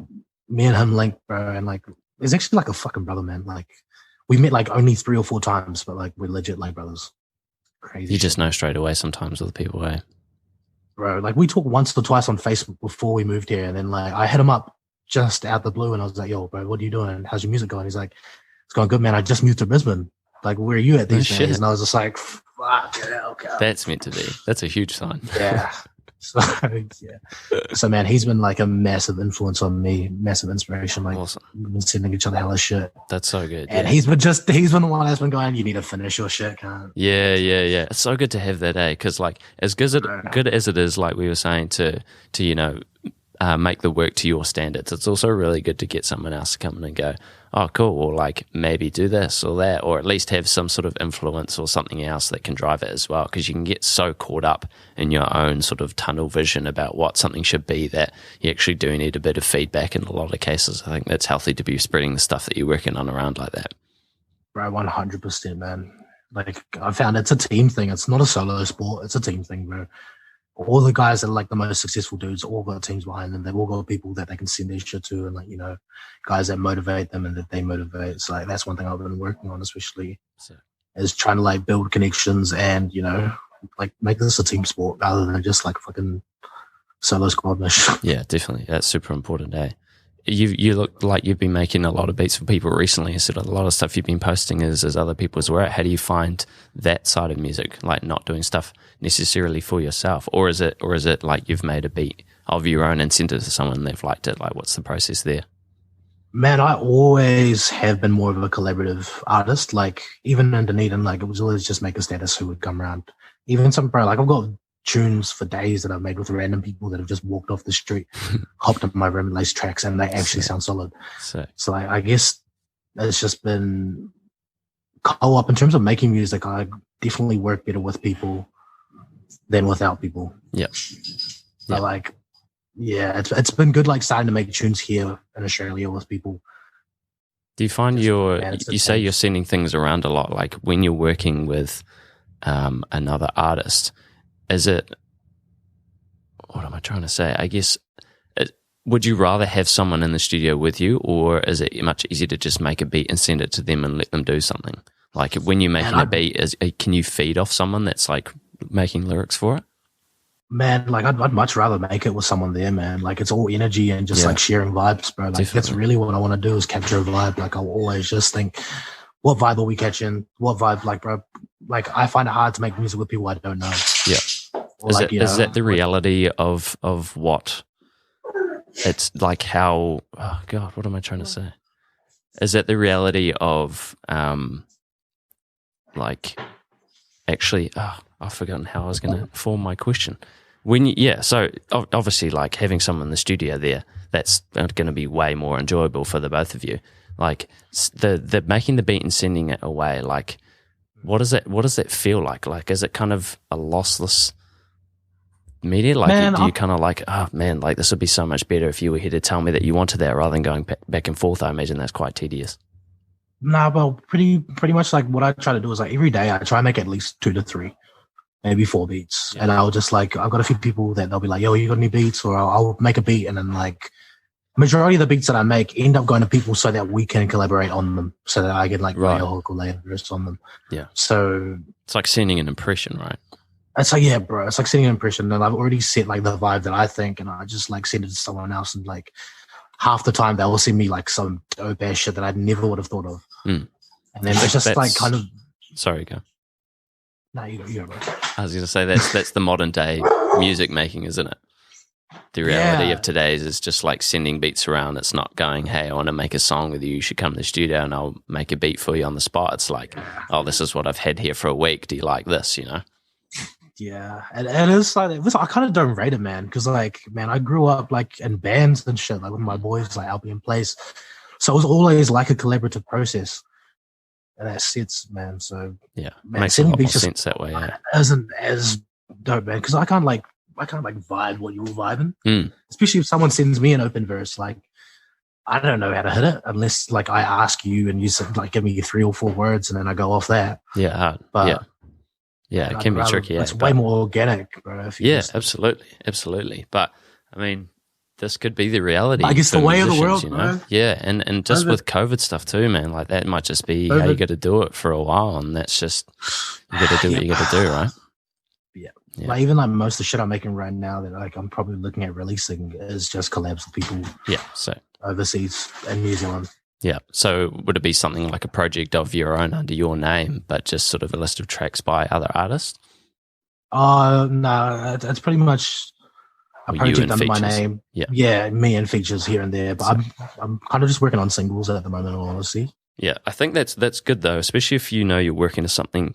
me and him linked, bro, and like, he's actually like a fucking brother, man. Like, we met like only 3 or 4 times, but like we're legit like brothers. Crazy. You just know straight away sometimes with people, eh? Bro, like we talked once or twice on Facebook before we moved here, and then like I hit him up just out the blue, and I was like, "Yo, bro, what are you doing? How's your music going?" He's like, "It's going good, man. I just moved to Brisbane. Like, where are you at these days?" Shit. And I was just like, "Fuck, yeah, okay." That's meant to be. That's a huge sign. Yeah. So yeah. So man, he's been like a massive influence on me, massive inspiration. Like, awesome. We've been sending each other hella shit. That's so good. And he's been the one that's been going, "You need to finish your shit, can't." Yeah. It's so good to have that, eh? Because like as good as it is, like we were saying, to you know, make the work to your standards, it's also really good to get someone else to come in and go, "Oh, cool," or like maybe do this or that, or at least have some sort of influence or something else that can drive it as well. Because you can get so caught up in your own sort of tunnel vision about what something should be that you actually do need a bit of feedback in a lot of cases. I think that's healthy to be spreading the stuff that you're working on around like that. Bro, 100%, man. Like I found it's a team thing. It's not a solo sport. It's a team thing, bro. All the guys that are like the most successful dudes all got teams behind them. They've all got people that they can send their shit to, and like, you know, guys that motivate them and that they motivate. So like that's one thing I've been working on, especially is trying to like build connections and, you know, like make this a team sport rather than just like fucking solo squad mission. Yeah, definitely. That's super important, eh? you look like you've been making a lot of beats for people recently. So a lot of stuff you've been posting is other people's work. How do you find that side of music, like not doing stuff necessarily for yourself, or is it like you've made a beat of your own and sent it to someone and they've liked it? Like, what's the process there? Man, I always have been more of a collaborative artist. Like, even in Dunedin, like, it was always just make a status who would come around. Even some, bro, like, I've got tunes for days that I've made with random people that have just walked off the street, hopped into my room and laced tracks, and they actually sound solid. So I guess it's just been co-op. In terms of making music, I definitely work better with people than without people. Yeah. But like, yeah, it's been good, like, starting to make tunes here in Australia with people. Do you find you say you're sending things around a lot, like when you're working with another artist, is it, what am I trying to say? I guess, would you rather have someone in the studio with you, or is it much easier to just make a beat and send it to them and let them do something? Like, when you're making a beat, can you feed off someone that's like making lyrics for it? Man, like, I'd much rather make it with someone there, man. Like, it's all energy and just like sharing vibes, bro. Like, definitely. That's really what I want to do, is capture a vibe. Like, I'll always just think, what vibe are we catching? What vibe, like, bro? Like, I find it hard to make music with people I don't know. Yeah. Is that the reality of what it's like? How, oh God, what am I trying to say? Is that the reality of like, actually, I've forgotten how I was going to form my question. So obviously, like, having someone in the studio there, that's going to be way more enjoyable for the both of you. Like, the making the beat and sending it away, like, what does that feel like? Like, is it kind of a lossless media? Like, man, do you kind of like, oh man, like, this would be so much better if you were here to tell me that you wanted that, rather than going back and forth? I imagine that's quite tedious. Nah, well, pretty much, like, what I try to do is, like, every day I try and make at least 2 to 3, maybe 4 beats. Yeah. And I'll just, like, I've got a few people that they'll be like, yo, you got any beats? Or I'll make a beat, and then, like, majority of the beats that I make end up going to people so that we can collaborate on them, so that I can, like, lay a hook or lay a verse on them. Yeah. So it's like sending an impression, right? It's like, yeah, bro, it's like sending an impression, and I've already set, like, the vibe that I think, and I just, like, send it to someone else, and, like, half the time they'll send me, like, some dope ass shit that I never would have thought of. And then it's just like, kind of. Sorry, go. No, you go, bro. I was going to say that's the modern day music making, isn't it? The reality of today's is just like sending beats around. It's not going, hey, I want to make a song with you. You should come to the studio and I'll make a beat for you on the spot. It's like, oh, this is what I've had here for a week. Do you like this? You know? Yeah, and it's like, I kind of don't rate it, man, because, like, man, I grew up, like, in bands and shit, like, with my boys, like, Albion Place. So it was always like a collaborative process. And that sits, man. So yeah, man, makes a lot more sense that way. Yeah, isn't as dope, man, because I can't vibe what you're vibing. Especially if someone sends me an open verse, like, I don't know how to hit it unless, like, I ask you and you said, like, give me 3 or 4 words and then I go off that. Yeah, but yeah, it can be tricky. It's way more organic, bro. Yeah, absolutely. But I mean, this could be the reality. I guess the way of the world, you know? Bro. Yeah, and just with COVID stuff too, man. Like, that might just be how you got to do it for a while, and that's just, you got to do what you got to do, right? Yeah. Like, even, like, most of the shit I'm making right now that, like, I'm probably looking at releasing is just collabs with people. Yeah, so overseas in New Zealand. Yeah. So would it be something like a project of your own under your name, but just sort of a list of tracks by other artists? No, it's pretty much a project under my name. Yeah, me and features here and there. But I'm kind of just working on singles at the moment, honestly. Yeah, I think that's good though, especially if you know you're working on something,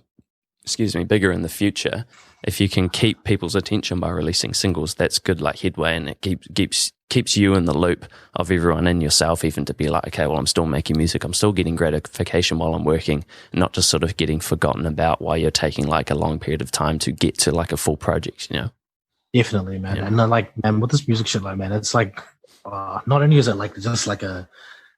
bigger in the future. If you can keep people's attention by releasing singles, that's good, like, headway, and it keeps you in the loop of everyone and yourself, even to be like, okay, well, I'm still making music, I'm still getting gratification while I'm working, not just sort of getting forgotten about while you're taking, like, a long period of time to get to, like, a full project, you know? Definitely, man. Yeah. And then, like, man, with this music shit, like, man, it's like, not only is it like just like a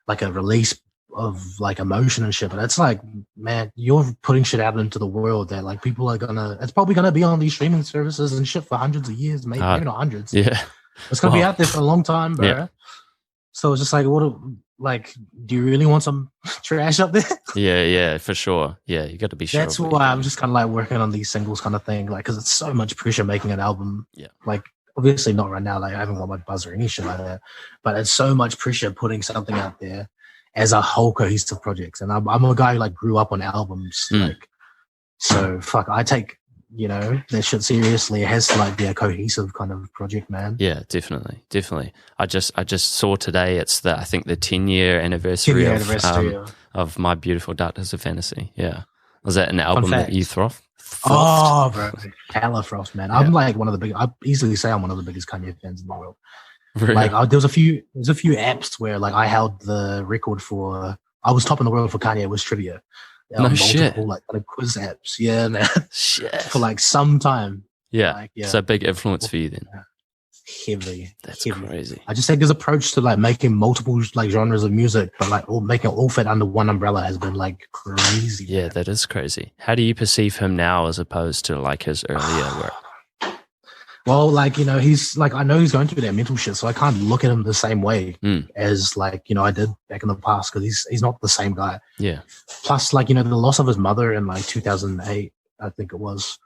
release of, like, emotion and shit, but it's like, man, you're putting shit out into the world that, like, people are it's probably gonna be on these streaming services and shit for hundreds of years, maybe not hundreds. Yeah, it's gonna be out there for a long time, bro. Yeah. So it's just like, do you really want some trash up there? Yeah, for sure. Yeah, you got to be sure. That's why I'm just kind of, like, working on these singles kind of thing, like, because it's so much pressure making an album. Yeah, like, obviously not right now. Like I haven't got my buzz or any shit like that. But it's so much pressure putting something out there as a whole cohesive project. And I'm a guy who like grew up on albums, like so. Fuck, I take that shit seriously. It has to like be a cohesive kind of project, man. Yeah, definitely. I just saw today. It's I think the 10-year anniversary of My Beautiful Darkness of Fantasy. Yeah, was that an album that you frothed? Oh, bro, hella frost, man. Yeah. I'm like one of the biggest. I easily say I'm one of the biggest Kanye fans in the world. Really? Like there's a few apps where like I held the record for. I was top in the world for Kanye with trivia. No shit. Like quiz apps, yeah, man. Shit. For like some time. Yeah. Like, yeah. So big influence for you then. Heavily. That's crazy. I just think his approach to like making multiple like genres of music, but like making it all fit under one umbrella has been like crazy. Yeah, man. That is crazy. How do you perceive him now as opposed to like his earlier work? Well, like, he's like, I know he's going through that mental shit, so I can't look at him the same way as like, I did back in the past, because he's not the same guy. Yeah. Plus, like, the loss of his mother in like 2008, I think it was,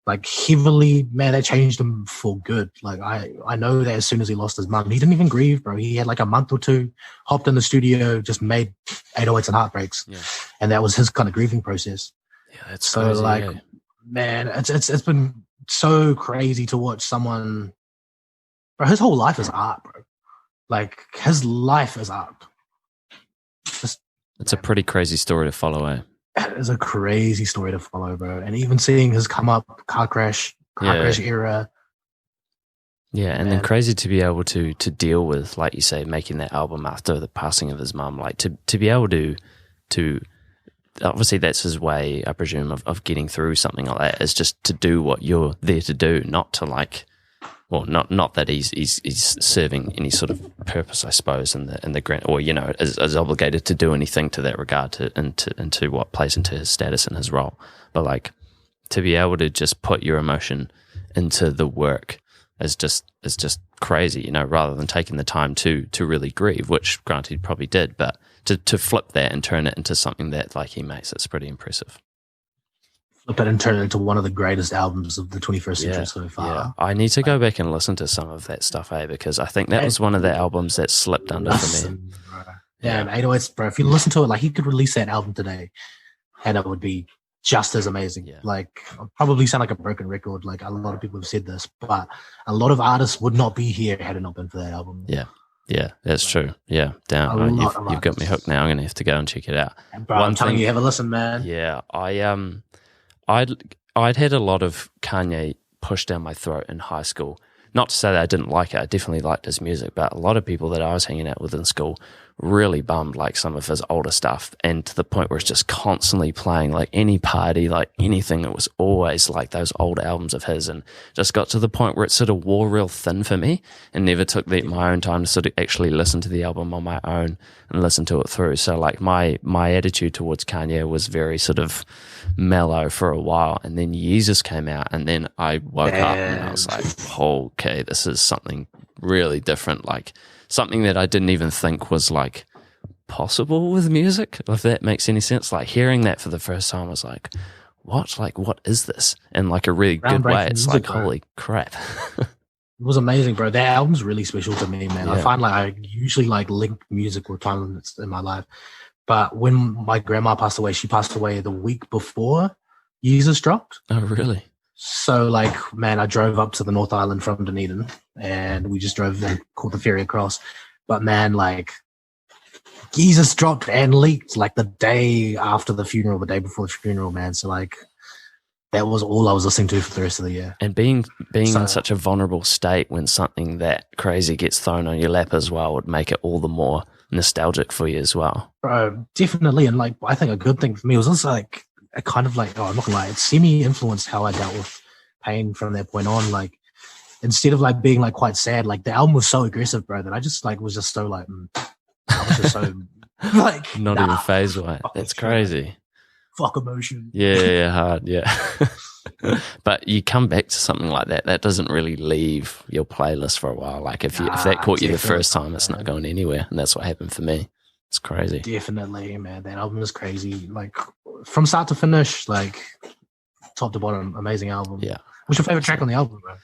like heavily, man, that changed him for good. Like, I know that as soon as he lost his mum, he didn't even grieve, bro. He had like a month or two, hopped in the studio, just made 808s and Heartbreaks. Yeah. And that was his kind of grieving process. Yeah, that's so crazy, like, man, it's been so crazy to watch someone, bro. His whole life is art, bro. Like his life is art. It's a pretty crazy story to follow, eh? It is a crazy story to follow, bro. And even seeing his come up, car crash era. Yeah, and then crazy to be able to deal with, like you say, making that album after the passing of his mum. Like to be able to obviously that's his way, I presume, of getting through something like that, is just to do what you're there to do, not to like, well, not that he's serving any sort of purpose, I suppose, in the grant, or is obligated to do anything to that regard into what plays into his status and his role, but like to be able to just put your emotion into the work is just crazy, rather than taking the time to really grieve, which granted he probably did, but to flip that and turn it into something that like he makes, it's pretty impressive. Flip it and turn it into one of the greatest albums of the 21st century so far. Yeah. I need to go back and listen to some of that stuff, because I think that was one of the albums that slipped under for me. Bro. Yeah, and 808s, bro, if you listen to it, like he could release that album today and it would be just as amazing. Yeah. Like, I'll probably sound like a broken record, like a lot of people have said this, but a lot of artists would not be here had it not been for that album. Yeah, that's true. Yeah, damn, you've got me hooked now. I'm gonna have to go and check it out. And bro, I'm telling you, have a listen, man. Yeah, I'd had a lot of Kanye pushed down my throat in high school. Not to say that I didn't like it. I definitely liked his music, but a lot of people that I was hanging out with in school really bummed like some of his older stuff, and to the point where it's just constantly playing, like any party, like anything. It was always like those old albums of his, and just got to the point where it sort of wore real thin for me, and never took my own time to sort of actually listen to the album on my own and listen to it through. So like my attitude towards Kanye was very sort of mellow for a while, and then Yeezus came out, and then I woke up and I was like, okay, this is something really different, like something that I didn't even think was like possible with music, if that makes any sense. Like hearing that for the first time, I was like, what? Like, what is this? In like a really good way. It's like, holy crap. It was amazing, bro. That album's really special to me, man. Yeah. I find like I usually like link music with time limits in my life. But when my grandma passed away, she passed away the week before Yeezus dropped. Oh, really? So, like, man, I drove up to the North Island from Dunedin, and we just drove and caught the ferry across. But, man, like, Yeezus dropped and leaked, like, the day after the funeral, the day before the funeral, man. So, like, that was all I was listening to for the rest of the year. And being in such a vulnerable state when something that crazy gets thrown on your lap as well would make it all the more nostalgic for you as well. Bro, definitely. And, like, I think a good thing for me was also, like, a kind of like, I'm not gonna lie, it semi-influenced how I dealt with pain from that point on. Like, instead of like being like quite sad, like the album was so aggressive, bro, that I just like was just so like, I was just so like not even phased by it. That's crazy. Fuck emotion. Yeah, hard, yeah. But you come back to something like that, that doesn't really leave your playlist for a while. Like if that caught you the first time, it's not going anywhere, and that's what happened for me. It's crazy. Definitely, man. That album is crazy. Like from start to finish, like top to bottom, amazing album. Yeah. What's your favorite track on the album, bro?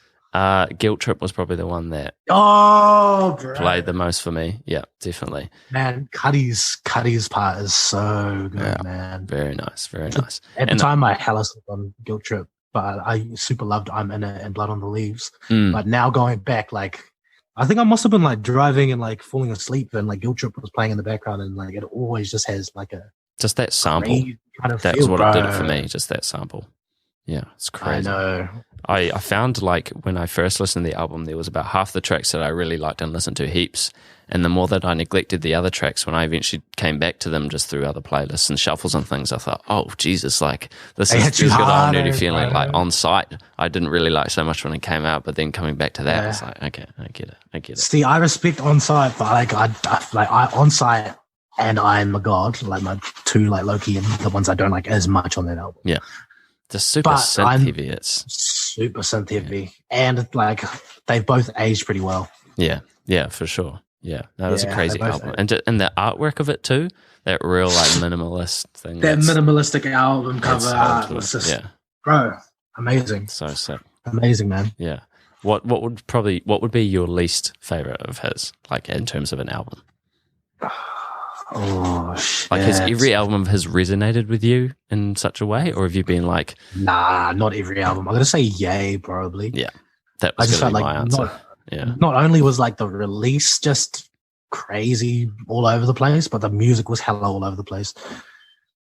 Guilt Trip was probably the one that bro. played the most for me. Yeah, definitely. Man, Cuddy's part is so good, man. Very nice, very nice. At the time, I hella slept on Guilt Trip, but I super loved I'm In It and Blood on the Leaves. But now going back, like, I think I must have been like driving and like falling asleep, and like Guilt Trip was playing in the background, and like it always just has like just that sample. Kind of That's feel, what bro. it did it for me. Just that sample. Yeah, it's crazy. I know. I found like when I first listened to the album, there was about half the tracks that I really liked and listened to heaps. And the more that I neglected the other tracks, when I eventually came back to them just through other playlists and shuffles and things, I thought, oh, Jesus, like this is good old nerdy feeling. Like On Sight, I didn't really like so much when it came out, but then coming back to that, it's like, okay, I get it. See, I respect On Sight, but I On Sight and I Am a God, like my two like low-key and the ones I don't like as much on that album. Yeah. Just super synth heavy. It's super synth heavy, and like they've both aged pretty well. Yeah, for sure. Yeah, that was a crazy album, and the artwork of it too. That real like minimalist thing. That minimalistic album cover art was just, bro, amazing. So sick, amazing, man. Yeah. What would be your least favorite of his, like in terms of an album? Oh shit! Like, has every album of his resonated with you in such a way, or have you been like, nah, not every album? I'm gonna say Yay, probably. Yeah, that was gonna be my answer. Not only was like the release just crazy all over the place, but the music was hella all over the place.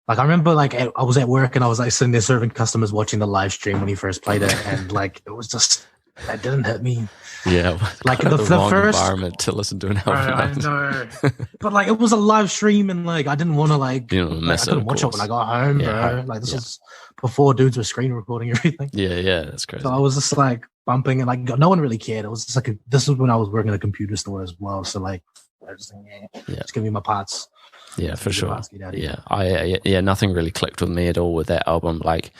Like I remember, like I was at work and I was like sitting there serving customers, watching the live stream when he first played it, and like it was just that didn't hit me. Yeah, like the wrong first environment to listen to an album. I know, but like it was a live stream, and like I didn't want to like, I couldn't watch it when I got home, bro. Like this was before dudes were screen recording everything. Yeah, that's crazy. So I was just like bumping, and like no one really cared. It was just like this was when I was working at a computer store as well. So like, I was like, just give me my parts. Yeah, for sure. Yeah, nothing really clicked with me at all with that album. Like,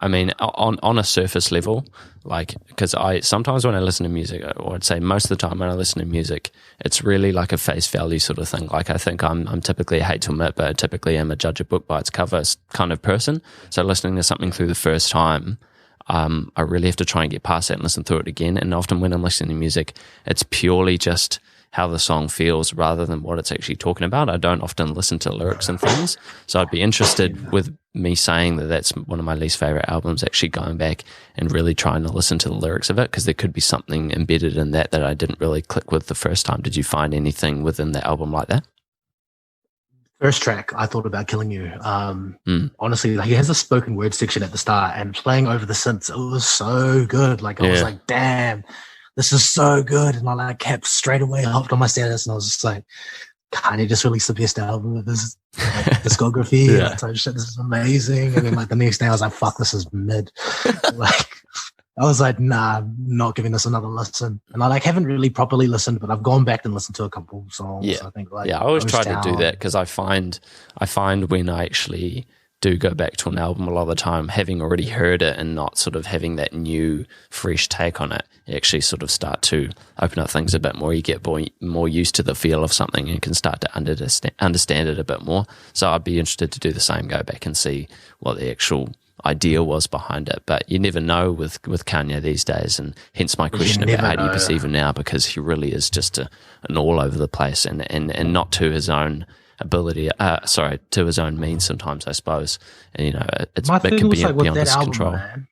I mean, on a surface level, like, because sometimes when I listen to music, or I'd say most of the time when I listen to music, it's really like a face value sort of thing. Like, I think I'm typically, I hate to admit, but I typically am a judge a book by its cover kind of person. So listening to something through the first time, I really have to try and get past that and listen through it again. And often when I'm listening to music, it's purely just how the song feels rather than what it's actually talking about. I don't often listen to lyrics and things. So I'd be interested with me saying that that's one of my least favorite albums, actually going back and really trying to listen to the lyrics of it, because there could be something embedded in that I didn't really click with the first time. Did you find anything within the album like that? First track, I thought about Killing You. Honestly, like, he has a spoken word section at the start, and playing over the synths, it was so good. Like I was like, damn, this is so good. And I like kept straight away hopped on my status, and I was just like, Kanye just released the best album of his discography. And I told shit, this is amazing. And then like the next day I was like, fuck, this is mid. Like I was like, nah, not giving this another listen. And I like haven't really properly listened, but I've gone back and listened to a couple songs. Yeah. I think like I always try to do that, because I find when I actually do go back to an album a lot of the time, having already heard it and not sort of having that new fresh take on it, you actually sort of start to open up things a bit more. You get more used to the feel of something and can start to understand it a bit more. So I'd be interested to do the same, go back and see what the actual idea was behind it. But you never know with Kanye these days, and hence my question about how do you perceive him now, because he really is just an all over the place and not to his own ability, to his own means sometimes, I suppose. And you know, it can be beyond his control. Man,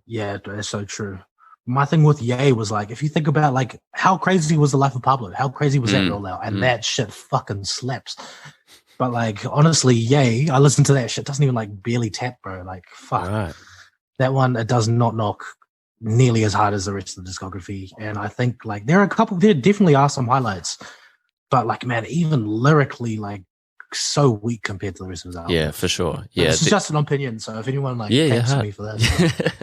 yeah, that's so true. My thing with Ye was like, if you think about like how crazy was The Life of Pablo, how crazy was that rollout, and that shit fucking slaps. But like honestly, Ye, I listened to that shit, doesn't even like barely tap, bro. Like fuck, right. That one, it does not knock nearly as hard as the rest of the discography. And I think like there definitely are some highlights. But like, man, even lyrically, like, so weak compared to the rest of his album. Yeah, for sure. Yeah, this is just an opinion. So if anyone like thanks me for that,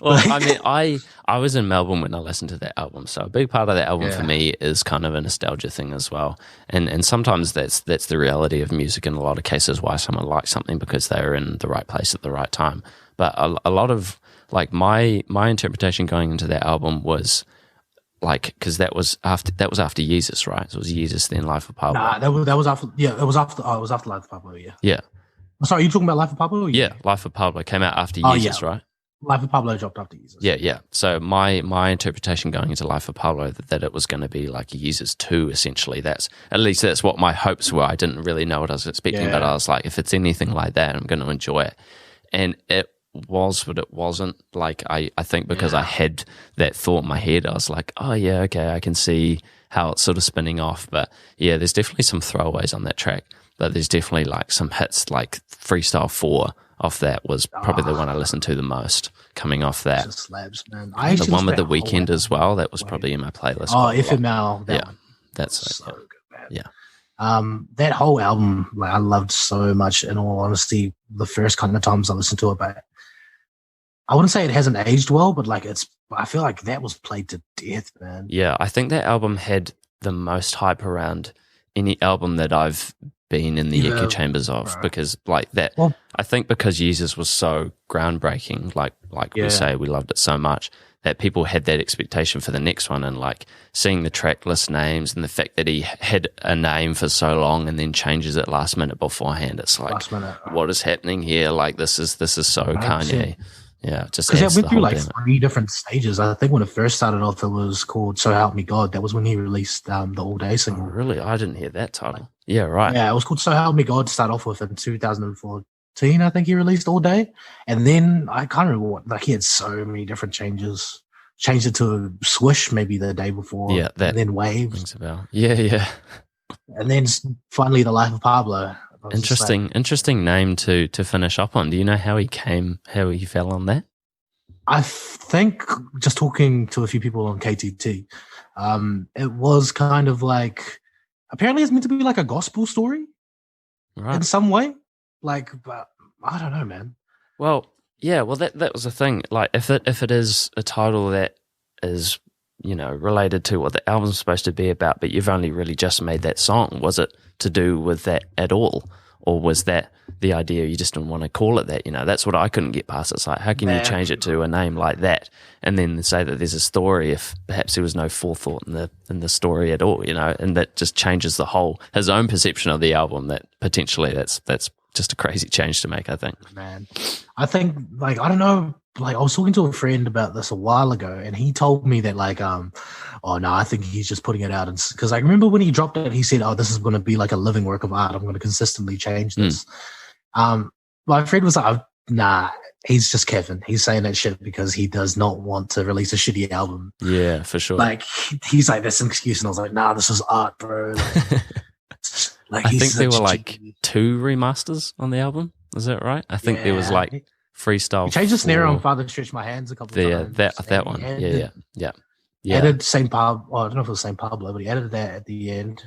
well, I mean, I was in Melbourne when I listened to that album, so a big part of that album for me is kind of a nostalgia thing as well. And sometimes that's the reality of music in a lot of cases, why someone likes something, because they're in the right place at the right time. But a lot of like my interpretation going into that album was, like, because that was after Yeezus, right? So it was Yeezus, then Life of Pablo. Nah, that was after. Yeah, it was after. Oh, it was after Life of Pablo. Yeah. Yeah. Sorry, are you talking about Life of Pablo? Yeah, Life of Pablo came out after Yeezus, right? Life of Pablo dropped after Jesus. Yeah. So my interpretation going into Life of Pablo that it was going to be like Yeezus 2, essentially. That's what my hopes were. I didn't really know what I was expecting, but I was like, if it's anything like that, I'm going to enjoy it. And it was, but it wasn't. Like I think because I had that thought in my head, I was like, oh yeah, okay, I can see how it's sort of spinning off. But yeah, there's definitely some throwaways on that track. But there's definitely like some hits, like Freestyle 4 off that was probably the one I listened to the most coming off that. Just slabs, man. The one with the weekend as well, that was probably in my playlist. Oh, FML. That's so good, man. Yeah. That whole album, like I loved so much. In all honesty, the first couple of times I listened to it, but I wouldn't say it hasn't aged well, but like I feel like that was played to death, man. Yeah, I think that album had the most hype around any album that I've been in the echo chambers of, because like that, I think because Yeezus was so groundbreaking, like we say, we loved it so much that people had that expectation for the next one, and like seeing the track list names and the fact that he had a name for so long and then changes it last minute beforehand, it's like, what is happening here? Like this is so Kanye. Yeah, just because it went through like 3 different stages. I think when it first started off, it was called "So Help Me God." That was when he released the All Day single. Oh, really? I didn't hear that title. Yeah, right. Yeah, it was called "So Help Me God" to start off with in 2014. I think he released All Day, and then I can't remember what. Like he had so many different changes. Changed it to Swish maybe the day before. Yeah, that. And then Waves. Rings a bell. Yeah. And then finally, The Life of Pablo. Interesting name to finish up on. Do you know how he fell on that? I think just talking to a few people on KTT, it was kind of like, apparently it's meant to be like a gospel story, right? In some way, like, but I don't know, man. Well, yeah, that was the thing. Like, if it is a title that is, related to what the album's supposed to be about, but you've only really just made that song, was it to do with that at all? Or was that the idea you just didn't want to call it that? That's what I couldn't get past. It's like, how can you change it to a name like that and then say that there's a story if perhaps there was no forethought in the story at all, and that just changes his own perception of the album, that potentially that's just a crazy change to make, I think. Man, I think, like, I don't know, like I was talking to a friend about this a while ago, and he told me that like, oh no, I think he's just putting it out, because I remember when he dropped it, he said, "Oh, this is going to be like a living work of art. I'm going to consistently change this." My friend was like, "Nah, he's just Kevin. He's saying that shit because he does not want to release a shitty album." Yeah, for sure. Like he's like, "That's an excuse," and I was like, "Nah, this is art, bro." Like, I think there were like 2 remasters on the album. Is that right? I think there was like Freestyle. He changed the snare on "Father Stretch My Hands" a couple of times. That one. Yeah. Added Saint Pablo. Oh, I don't know if it was Saint Pablo, but he added that at the end.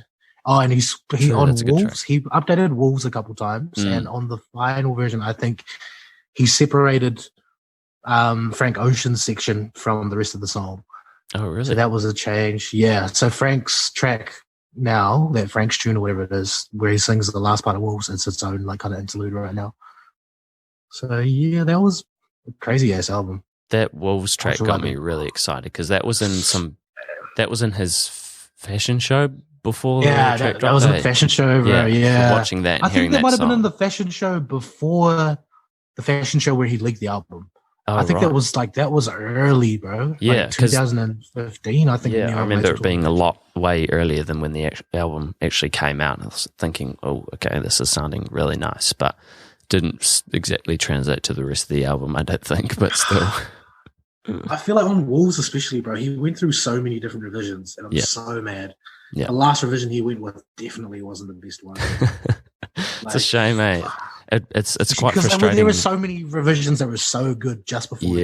Oh, and he on Wolves. He updated Wolves a couple times, and on the final version, I think he separated Frank Ocean's section from the rest of the song. Oh, really? So that was a change. Yeah. So Frank's track now, that Frank's tune or whatever it is, where he sings the last part of Wolves, it's its own like kind of interlude right now. So yeah, that was a crazy ass album. That Wolves track got me really excited because that was in his fashion show before. Yeah, that was in the fashion show, bro. Yeah. Watching that, and I think that might have song. been in the fashion show before the fashion show where he leaked the album. Oh, I think right. that was early, bro. Yeah, like 2015. I think. Yeah, I remember it being a lot way earlier than when the album actually came out. I was thinking, oh, okay, this is sounding really nice, but didn't exactly translate to the rest of the album, I don't think, but still. I feel like on Wolves especially, bro, he went through so many different revisions, and I'm so mad. Yeah. The last revision he went with definitely wasn't the best one. It's a shame, eh? It's quite frustrating. Because there were so many revisions that were so good just before.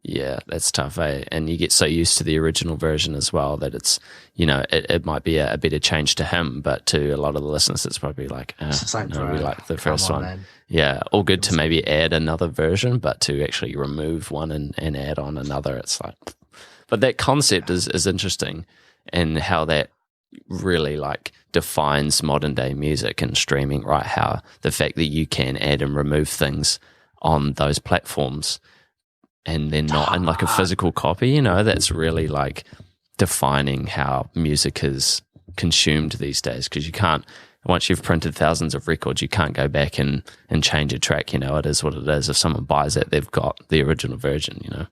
Yeah, that's tough, eh? And you get so used to the original version as well that it's, it might be a better change to him, but to a lot of the listeners, it's probably like, no, we like the first one. Man. Yeah, all good to maybe add another version, but to actually remove one and add on another, it's like. But that concept is interesting, and how that really like defines modern day music and streaming, right? How the fact that you can add and remove things on those platforms and then not in like a physical copy, that's really like defining how music is consumed these days, because you can't, once you've printed thousands of records, you can't go back and change a track. You know, it is what it is. If someone buys it, they've got the original version. You know.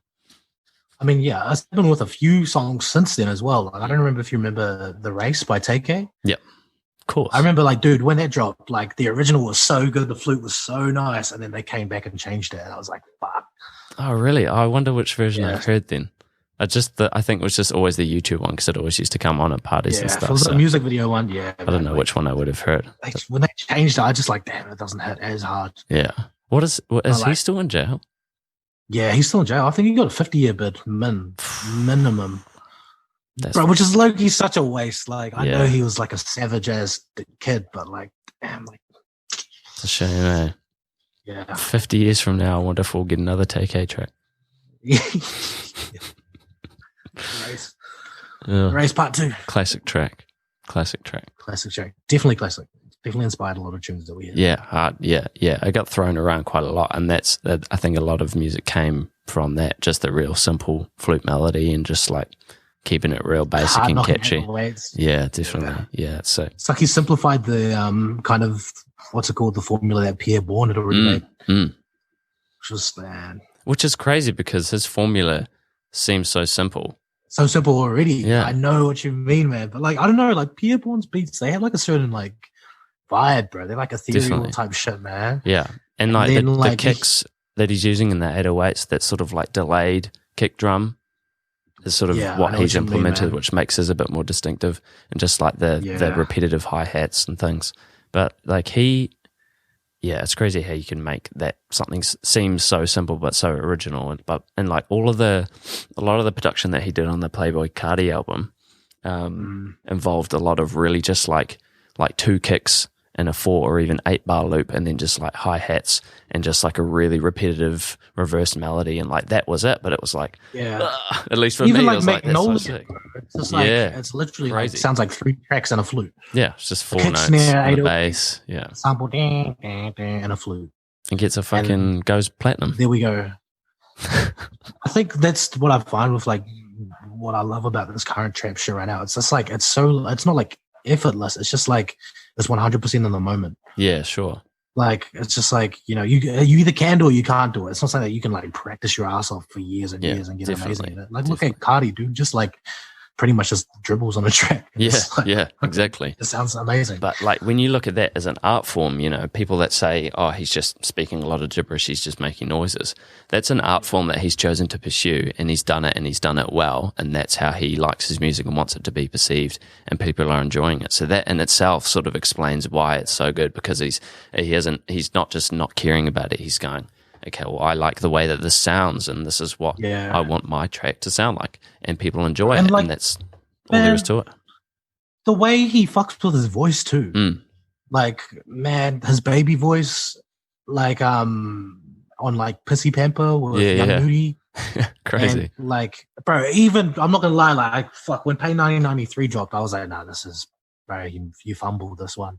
I mean, yeah, it's happened with a few songs since then as well. Like, I don't remember if you remember The Race by TK. Yep, of course. I remember, like, dude, when that dropped, like, the original was so good, the flute was so nice, and then they came back and changed it, and I was like, fuck. Oh, really? I wonder which version I heard then. I think it was just always the YouTube one because it always used to come on at parties and stuff. For the music video one, yeah. I don't know which one I would have heard. When they changed it, I just like, damn, it doesn't hit as hard. Yeah. Is he still in jail? Yeah, he's still in jail. I think he got a 50-year bid minimum. Bro, which is low-key such a waste. Like, I know he was like a savage ass kid, but like, damn, like, it's a shame, eh? Yeah. 50 years from now, I wonder if we'll get another TK track. Race part 2. Classic track. Definitely classic. Definitely inspired a lot of tunes that we had. Yeah. I got thrown around quite a lot, and I think a lot of music came from that. Just the real simple flute melody and just like keeping it real basic and catchy. Yeah, definitely. Yeah. So it's like he simplified the kind of what's it called, the formula that Pierre Bourne had already made. Which is crazy because his formula seems so simple. So simple already. Yeah. I know what you mean, man. But like, I don't know, like Pierre Bourne's beats, they have like a certain like vibe, bro. They're like ethereal type shit, man. Yeah. And like the kicks that he's using in the 808s, that sort of like delayed kick drum is sort of what he's implemented, which makes it a bit more distinctive, and just like the repetitive hi-hats and things. But like it's crazy how you can make that something seems so simple but so original. And like a lot of the production that he did on the Playboy Cardi album involved a lot of really just like 2 kicks and a 4 or even 8 bar loop, and then just like hi-hats and just like a really repetitive reverse melody, and like that was it. But it was like, at least for even me, like it was like, that's so sick. It's just like, it's literally like, sounds like 3 tracks and a flute. Yeah, it's just 4 notes and a bass. Yeah, sample ding, ding, ding, and a flute. And gets a fucking goes platinum. There we go. I think that's what I find with like what I love about this current trap shit right now. It's just like it's not like effortless. It's just like it's 100% in the moment. Yeah, sure. Like it's just like, you know, you either can do it or you can't do it. It's not something that you can like practice your ass off for years and years and get amazing at it. Like look at Cardi, dude, just like pretty much just dribbles on a track. Yeah, exactly. It sounds amazing. But like when you look at that as an art form, you know, people that say, oh, he's just speaking a lot of gibberish, he's just making noises. That's an art form that he's chosen to pursue, and he's done it well, and that's how he likes his music and wants it to be perceived, and people are enjoying it. So that in itself sort of explains why it's so good, because he's not just not caring about it, he's going, okay, well, I like the way that this sounds, and this is what I want my track to sound like, and people enjoy it, and that's all there is to it. The way he fucks with his voice too, like, man, his baby voice, like on like Pissy Pamper with Young Nudie. Crazy. And, like, bro, even I'm not gonna lie, like, fuck, when Pain 1993 dropped, I was like, nah, this is, bro, you fumbled this one.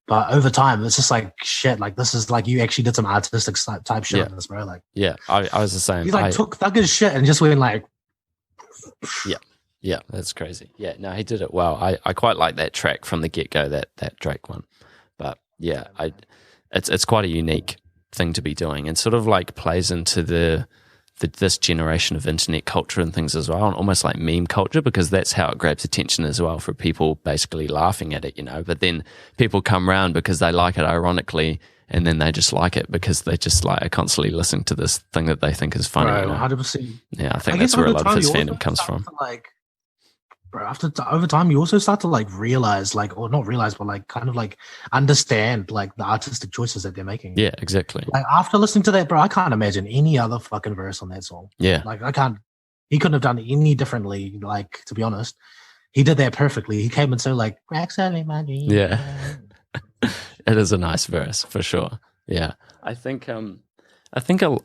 But over time, it's just like, shit, like, this is like, you actually did some artistic type shit on this, bro. Like, I was the same. He like took Thugger's shit and just went like, yeah, that's crazy. Yeah, no, he did it well. I quite like that track from the get-go, that Drake one. But yeah, it's quite a unique thing to be doing, and sort of like plays into this generation of internet culture and things as well, and almost like meme culture, because that's how it grabs attention as well, for people basically laughing at it, you know. But then people come around because they like it ironically, and then they just like it because they just like are constantly listening to this thing that they think is funny. Bro, 100%. Yeah, I think that's where a lot of his fandom comes from. Over time, you also start to like realize, like, or not realize, but like kind of like understand like the artistic choices that they're making. Yeah, exactly. Like after listening to that, bro, I can't imagine any other fucking verse on that song. Yeah. Like he couldn't have done it any differently. Like, to be honest, he did that perfectly. He came in so like, yeah. It is a nice verse for sure. Yeah. I think a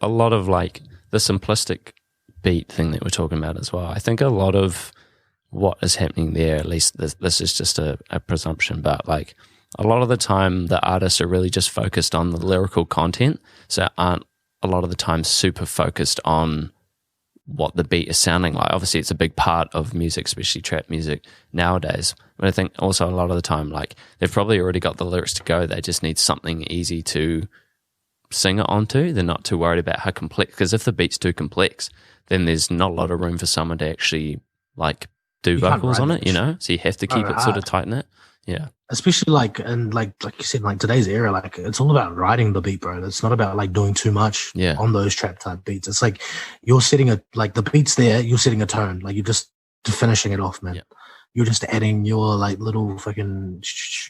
lot of like the simplistic beat thing that we're talking about as well. I think a lot of what is happening there, at least this is just a presumption, but like a lot of the time the artists are really just focused on the lyrical content, so aren't a lot of the time super focused on what the beat is sounding like. Obviously, it's a big part of music, especially trap music nowadays. But I think also a lot of the time, like, they've probably already got the lyrics to go. They just need something easy to sing it onto. They're not too worried about how complex, because if the beat's too complex, then there's not a lot of room for someone to actually like do vocals on it, you know? So you have to keep it sort of tight in it. Yeah. Especially like you said, like today's era, like it's all about riding the beat, bro. It's not about like doing too much on those trap type beats. It's like you're setting the beat's there, you're setting a tone, like you're just finishing it off, man. Yeah. You're just adding your like little fucking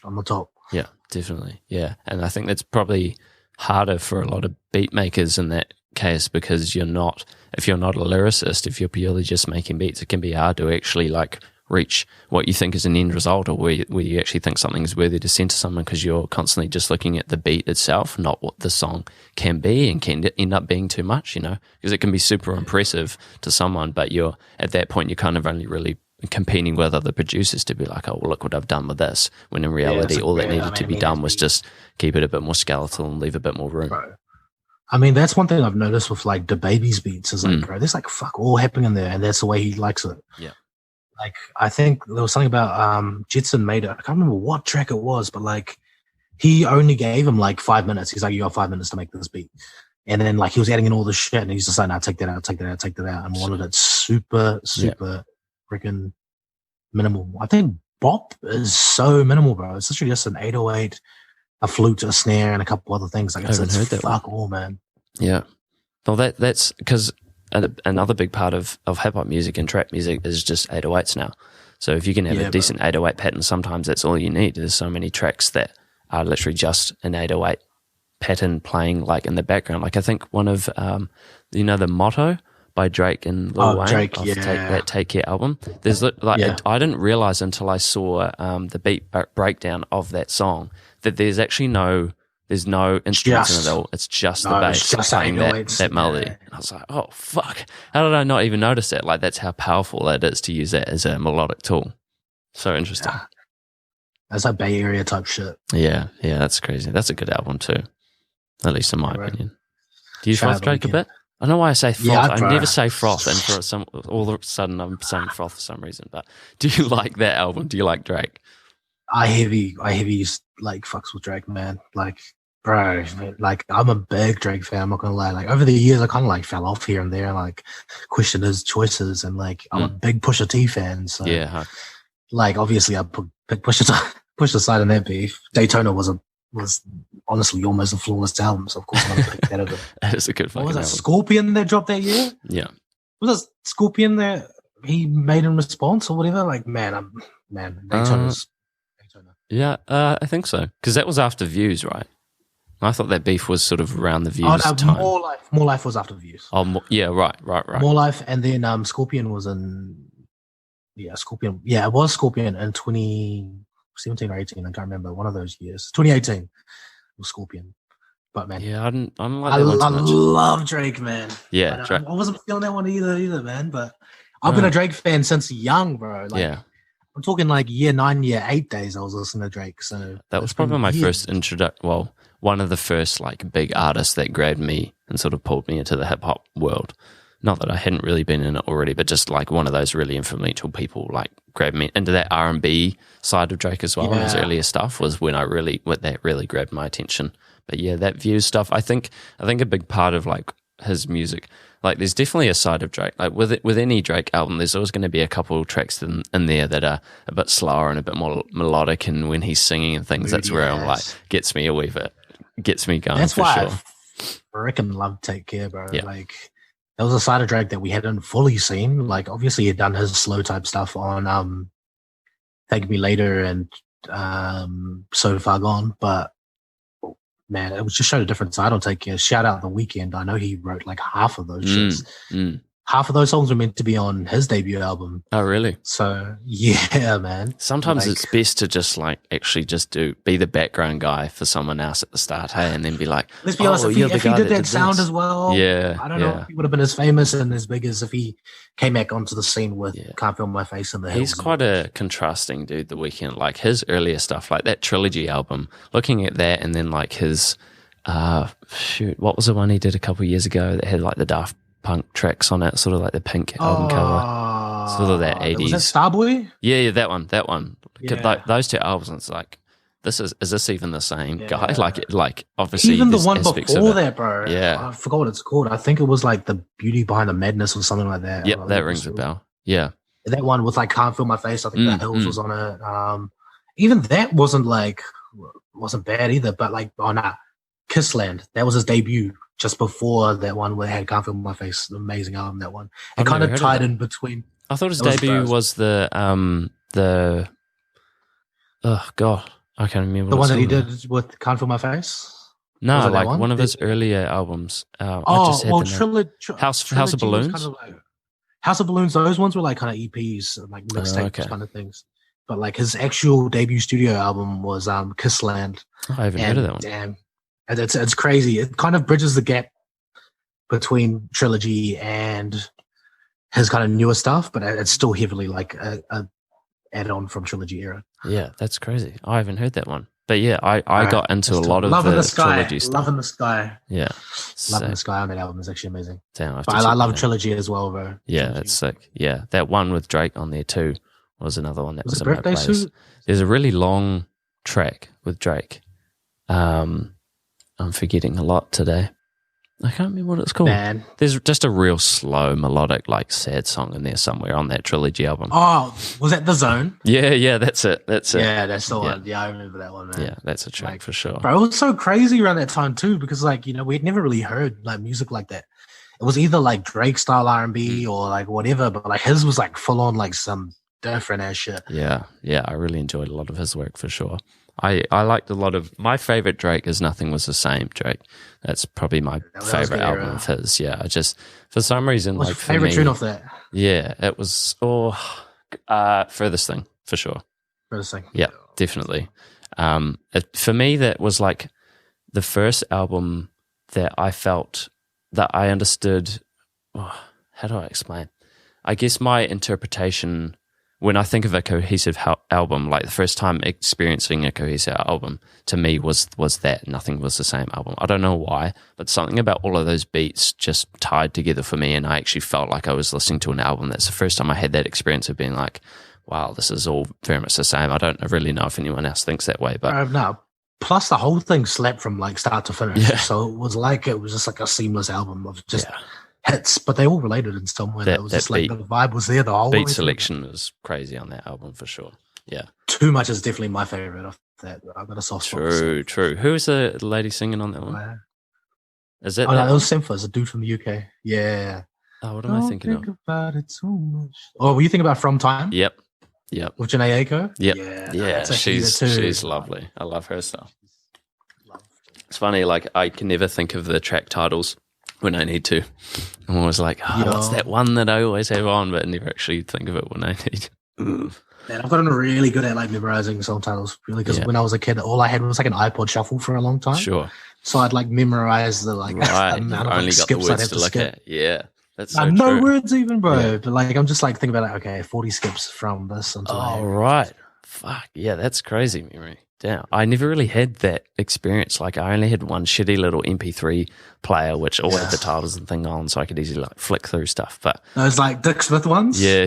on the top. Yeah, definitely. Yeah. And I think that's probably harder for a lot of beat makers in that case, because if you're not a lyricist, if you're purely just making beats, it can be hard to actually like reach what you think is an end result, or where you actually think something is worthy to send to someone, because you're constantly just looking at the beat itself, not what the song can be and can end up being too much, you know, because it can be super impressive to someone, but you're at that point, you're kind of only really competing with other producers to be like, oh, well, look what I've done with this, when in reality all that needed to be done was just keep it a bit more skeletal and leave a bit more room. Bro. I mean, that's one thing I've noticed with like the baby's beats is like, bro, there's like fuck all happening in there, and that's the way he likes it. Yeah. Like, I think there was something about Jetson made it. I can't remember what track it was, but like he only gave him like 5 minutes. He's like, you got 5 minutes to make this beat. And then like he was adding in all this shit, and he's just like, no, take that out, and wanted it super freaking minimal. I think bop is so minimal, bro. It's literally just an 808, a flute, a snare, and a couple other things. Like, it's fuck all, man. Yeah. Well, that's because another big part of hip-hop music and trap music is just 808s now. So if you can have a decent 808 pattern, sometimes that's all you need. There's so many tracks that are literally just an 808 pattern playing like in the background. Like I think one of, The Motto by Drake and Lil Wayne, Drake, that Take Care album. There's I didn't realize until I saw the beat breakdown of that song that there's actually there's no instruments in it all. It's just the bass playing that melody. And I was like, oh, fuck. How did I not even notice that? Like, that's how powerful that is to use that as a melodic tool. So interesting. Yeah. That's like Bay Area type shit. Yeah, that's crazy. That's a good album too, at least in my opinion. Do you froth Drake a bit? I don't know why I say froth. I never say froth, and all of a sudden I'm saying froth for some reason. But do you like that album? Do you like Drake? I heavy like fucks with Drake, man. Like, bro, like I'm a big Drake fan. I'm not gonna lie. Like over the years, I kind of like fell off here and there, like questioned his choices, and like I'm a big Pusha T fan. So like obviously I put Push aside in that beef. Daytona was honestly almost a flawless album, so of course I'm gonna pick that over. That is a good fucking album. Was it Scorpion that dropped that year? Yeah. Was it Scorpion that he made in response or whatever? Like, Daytona's. Yeah, I think so. Because that was after Views, right? I thought that beef was sort of around the Views time. More Life was after Views. Oh, yeah, right. More Life, and then Scorpion was in... Yeah, Scorpion. Yeah, it was Scorpion in 2017 or 18. I can't remember. One of those years. 2018 was Scorpion. But, man... Yeah, I don't like that one too much. I love Drake, man. Yeah, Drake. I wasn't feeling that one either, man. But I've been a Drake fan since young, bro. Like, yeah. I'm talking like year 9, year 8 days I was listening to Drake. So that was probably my first introduction. Well, one of the first like big artists that grabbed me and sort of pulled me into the hip hop world. Not that I hadn't really been in it already, but just like one of those really influential people like grabbed me into that R&B side of Drake as well. Yeah. And his earlier stuff was when that really grabbed my attention. But yeah, that Views stuff, I think a big part of like his music, like there's definitely a side of Drake, like with any Drake album there's always going to be a couple of tracks in there that are a bit slower and a bit more melodic, and when he's singing and things, that's where I'm like, gets me a wee bit, gets me going. That's why I freaking love Take Care, bro. Yeah. Like that was a side of Drake that we hadn't fully seen. Like obviously he'd done his slow type stuff on Thank Me Later and So Far Gone, but man, it was just showed a different side on Take Care. Shout out The Weeknd. I know he wrote like half of those shits. Half of those songs were meant to be on his debut album. Oh, really? So, yeah, man. Sometimes it's best to just like actually just be the background guy for someone else at the start, hey, and then be like, let's be honest, if he did that sound as well, I don't know if he would have been as famous and as big as if he came back onto the scene with Can't Feel My Face in the Hills. He's quite a contrasting dude, The Weeknd. Like his earlier stuff, like that Trilogy album, looking at that, and then like his, what was the one he did a couple of years ago that had like the Daft punk tracks on it, sort of like the pink album cover, sort of that 80s. Was that Starboy? Yeah, that one. Yeah. Like, those two albums, it's like, is this even the same guy? Like obviously even the there's one aspects before of it. that, bro. Yeah. I forgot what it's called. I think it was like The Beauty Behind the Madness or something like that. Yep, that rings a bell. Yeah. That one with like Can't Feel My Face. I think The Hills was on it. Even that wasn't bad either. But like, Kissland. That was his debut just before that one where it had Can't Feel My Face. Amazing album, that one. It kind of tied in between. I thought his debut was the oh god, I can't remember the one that he did with Can't Feel My Face. No, like one of his earlier albums. House of Balloons. Kind of like, House of Balloons. Those ones were like kind of EPs, like mixtapes kind of things. But like his actual debut studio album was Kissland. Oh, I haven't heard of that one. Damn, and it's crazy. It kind of bridges the gap between Trilogy and his kind of newer stuff, but it's still heavily like a add-on from Trilogy era. Yeah, that's crazy. I haven't heard that one. But yeah, I got into a lot of the Trilogy stuff. Love in the Sky. Yeah. Love in the Sky on that album is actually amazing. Damn, I love Trilogy as well, bro. Yeah, that's sick. Yeah, that one with Drake on there too was another one that was in Birthday my playlist. Suit? There's a really long track with Drake. I'm forgetting a lot today. I can't remember what it's called. Man. There's just a real slow, melodic, like sad song in there somewhere on that Trilogy album. Oh, was that The Zone? Yeah, that's it. Yeah, that's the one. Yeah, I remember that one, man. Yeah, that's a track for sure. Bro, it was so crazy around that time too, because like, you know, we'd never really heard like music like that. It was either like Drake style R&B or like whatever, but like his was like full on like some different ass shit. Yeah, I really enjoyed a lot of his work for sure. I liked a lot of my favorite Drake is Nothing Was the Same, Drake. That's probably my favorite album of his. Yeah, I just for some reason What's like your favorite tune off that? Yeah, it was Furthest Thing for sure. Furthest Thing. Yeah, definitely. For me, that was like the first album that I felt that I understood. How do I explain? I guess my interpretation. When I think of a cohesive album, like the first time experiencing a cohesive album to me was that Nothing Was the Same album. I don't know why, but something about all of those beats just tied together for me, and I actually felt like I was listening to an album. That's the first time I had that experience of being like, wow, this is all very much the same. I don't really know if anyone else thinks that way, but no. Plus, the whole thing slapped from like start to finish. Yeah. So it was just like a seamless album of just hits, but they all related in some way. It was just like the vibe was there the whole beat selection was crazy on that album for sure. Yeah, Too Much is definitely my favorite of that. I've got a soft spot. True. Who was the lady singing on that one? Is that? No, it was Sympha, a dude from the UK. Yeah. Oh, what am I thinking of? About it too much. Oh, were you thinking about From Time? Yep. With Janae Aiko? Yep. Yeah. She's lovely. I love her stuff. It's funny, like I can never think of the track titles when I need to. I'm always like, what's that one that I always have on, but I never actually think of it when I need. Man, I've gotten really good at like memorizing song titles, really, because when I was a kid, all I had was like an iPod Shuffle for a long time. Sure. So I'd like memorize the like amount of only got skips the words I'd have to to look skip. at. Yeah, that's so no true. words even, bro. Yeah. But like I'm just like thinking about it. Okay, 40 skips from this until. Oh right, fuck yeah, that's crazy memory. Damn, I never really had that experience. Like I only had one shitty little MP3 player, which all had the titles and thing on, so I could easily like flick through stuff. But those like Dick Smith ones. Yeah.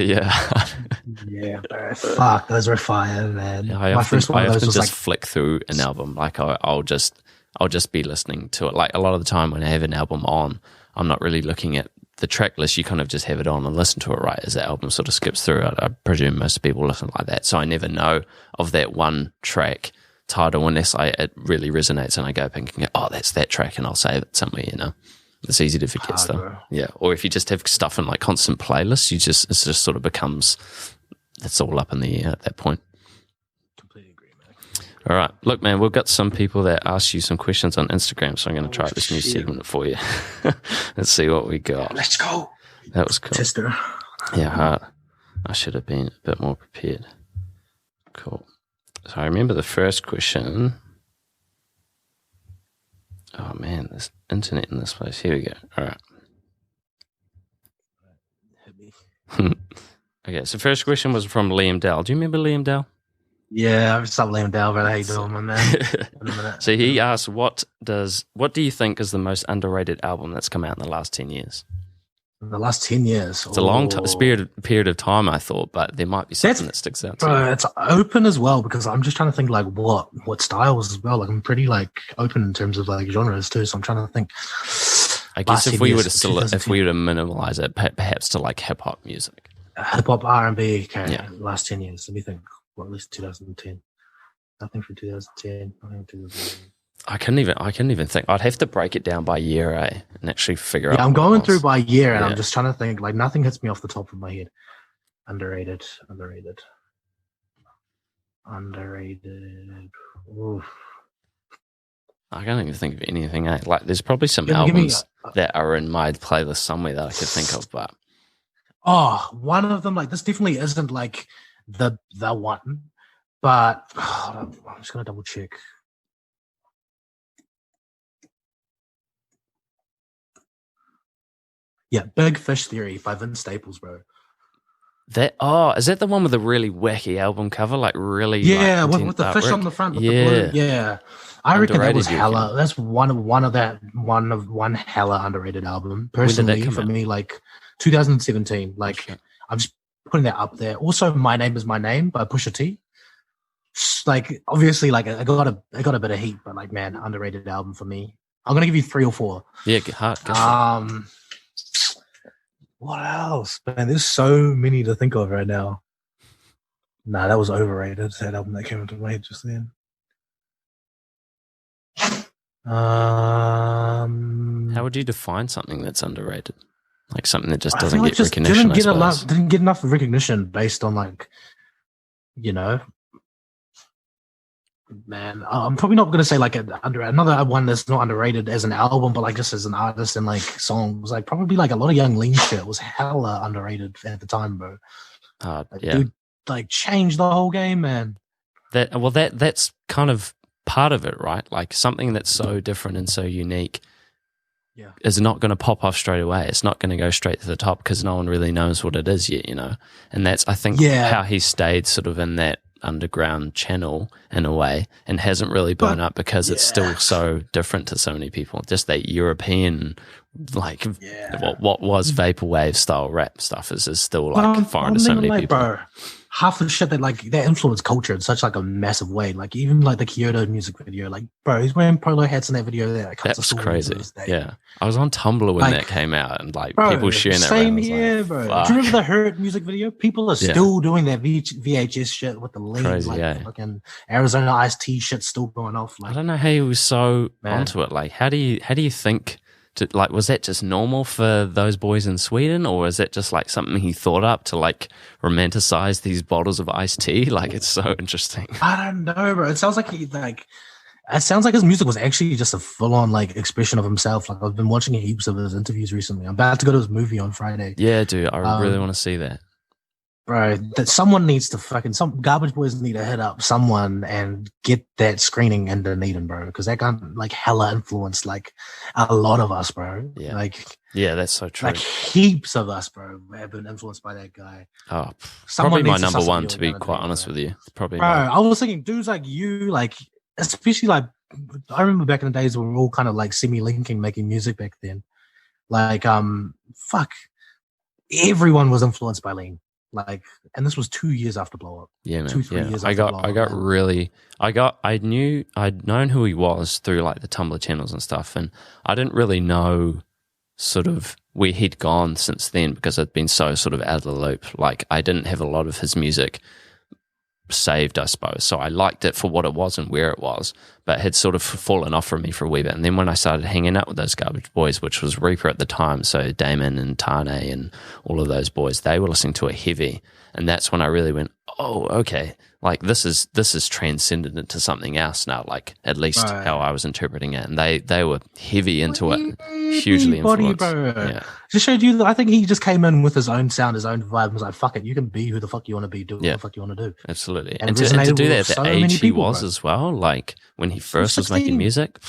Yeah, bro. Fuck, those were fire, man. Yeah, I often just like flick through an album. Like I'll just be listening to it. Like a lot of the time when I have an album on, I'm not really looking at the track list. You kind of just have it on and listen to it right as the album sort of skips through. I presume most people listen like that. So I never know of that one track title unless it really resonates and I go back and go, oh, that's that track, and I'll save it somewhere, you know. It's easy to forget stuff. Bro. Yeah. Or if you just have stuff in like constant playlists, it just sort of becomes, it's all up in the air at that point. Completely agree, man. All right. Look, man, we've got some people that asked you some questions on Instagram, so I'm going to try this new segment for you. Let's see what we got. Let's go. That was cool. Tester. Yeah, hard. I should have been a bit more prepared. Cool. So I remember the first question. Oh, man, there's internet in this place. Here we go. All right. Okay, so first question was from Liam Dell. Do you remember Liam Dell? Yeah, I've stopped Liam Dell, but how you doing, my man? So he asked, what do you think is the most underrated album that's come out in the last 10 years? the last 10 years. It's a long period of time, I thought, but there might be something that sticks out to you. It's open as well, because I'm just trying to think like what styles as well. Like I'm pretty like open in terms of like genres too. So I'm trying to think. I guess if we were to minimalize it, perhaps to like hip hop music, hip hop, R&B. Okay, yeah. Last 10 years. Let me think. Well, at least 2010. Nothing from 2010. Nothing from 2010. I couldn't even think. I'd have to break it down by year, and actually figure out. Yeah, I'm going through by year, and I'm just trying to think. Like nothing hits me off the top of my head. Underrated. Oof. I can't even think of anything. Like, there's probably some albums that are in my playlist somewhere that I could think of, but one of them. Like this definitely isn't like the one, but I'm just gonna double check. Yeah, Big Fish Theory by Vince Staples, bro. Is that the one with the really wacky album cover? Like really, with the fish on the front. With the blue. Yeah. I reckon that was hella. That's one hella underrated album. Personally, for me, like 2017. Like I'm just putting that up there. Also, My Name Is My Name by Pusha T. Like obviously, like I got a bit of heat, but like man, underrated album for me. I'm gonna give you 3 or 4. Yeah, get hard. What else? Man, there's so many to think of right now. Nah, that was overrated. That album that came into my head just then. How would you define something that's underrated? Like something that just doesn't get recognition. Didn't get enough recognition based on like, man, I'm probably not going to say like another one that's not underrated as an album, but like just as an artist and like songs, like probably like a lot of Young Lean shit was hella underrated at the time, bro. Dude, like changed the whole game, man. That's kind of part of it, right? Like something that's so different and so unique is not going to pop off straight away. It's not going to go straight to the top because no one really knows what it is yet, And that's, I think, how he stayed sort of in that underground channel in a way and hasn't really blown up because it's still so different to so many people. Just that European, like what was vaporwave style rap stuff is still like foreign to so many people. Bro, half the shit that like that influenced culture in such like a massive way. Like even like the Kyoto music video, like bro, he's wearing polo hats in that video. That was crazy. Yeah, I was on Tumblr when that came out, and like people sharing that. Same here, like, bro. Do you remember the Hurt music video? People are still doing that VHS shit with the lean, fucking Arizona Iced Tea shit still going off. Like, I don't know how he was so onto it. Like, how do you think? Was that just normal for those boys in Sweden, or is that just like something he thought up to like romanticize these bottles of iced tea? Like, it's so interesting. I don't know, bro. It sounds like his music was actually just a full-on like expression of himself. Like I've been watching heaps of his interviews recently. I'm about to go to his movie on Friday. Yeah, dude, I really want to see that. Bro, that someone needs to some garbage boys need to hit up someone and get that screening in Dunedin, bro, because that guy like hella influenced like a lot of us, bro. Yeah, like that's so true. Like heaps of us, bro, have been influenced by that guy. Oh, probably my number one, to be quite honest with you. Probably, bro. I was thinking dudes like you, like especially like I remember back in the days when we were all kind of like semi-linking, making music back then. Like, everyone was influenced by Lean. Like, and this was 2 years after blow up. Yeah, man. 2-3 years after I'd known who he was through like the Tumblr channels and stuff, and I didn't really know sort of where he'd gone since then because I'd been so sort of out of the loop. Like, I didn't have a lot of his music saved, I suppose. So I liked it for what it was and where it was, but had sort of fallen off from me for a wee bit. And then when I started hanging out with those garbage boys, which was Reaper at the time, so Damon and Tane and all of those boys, they were listening to it heavy. And that's when I really went, oh, okay, like this is transcended into something else now, like at least how I was interpreting it. And they were heavy into it, hugely influenced. Yeah. Just showed you that I think he just came in with his own sound, his own vibe, and was like, fuck it, you can be who the fuck you want to be, do what the fuck you want to do. Absolutely. And to do that at the age he was as well, like when he first was making music.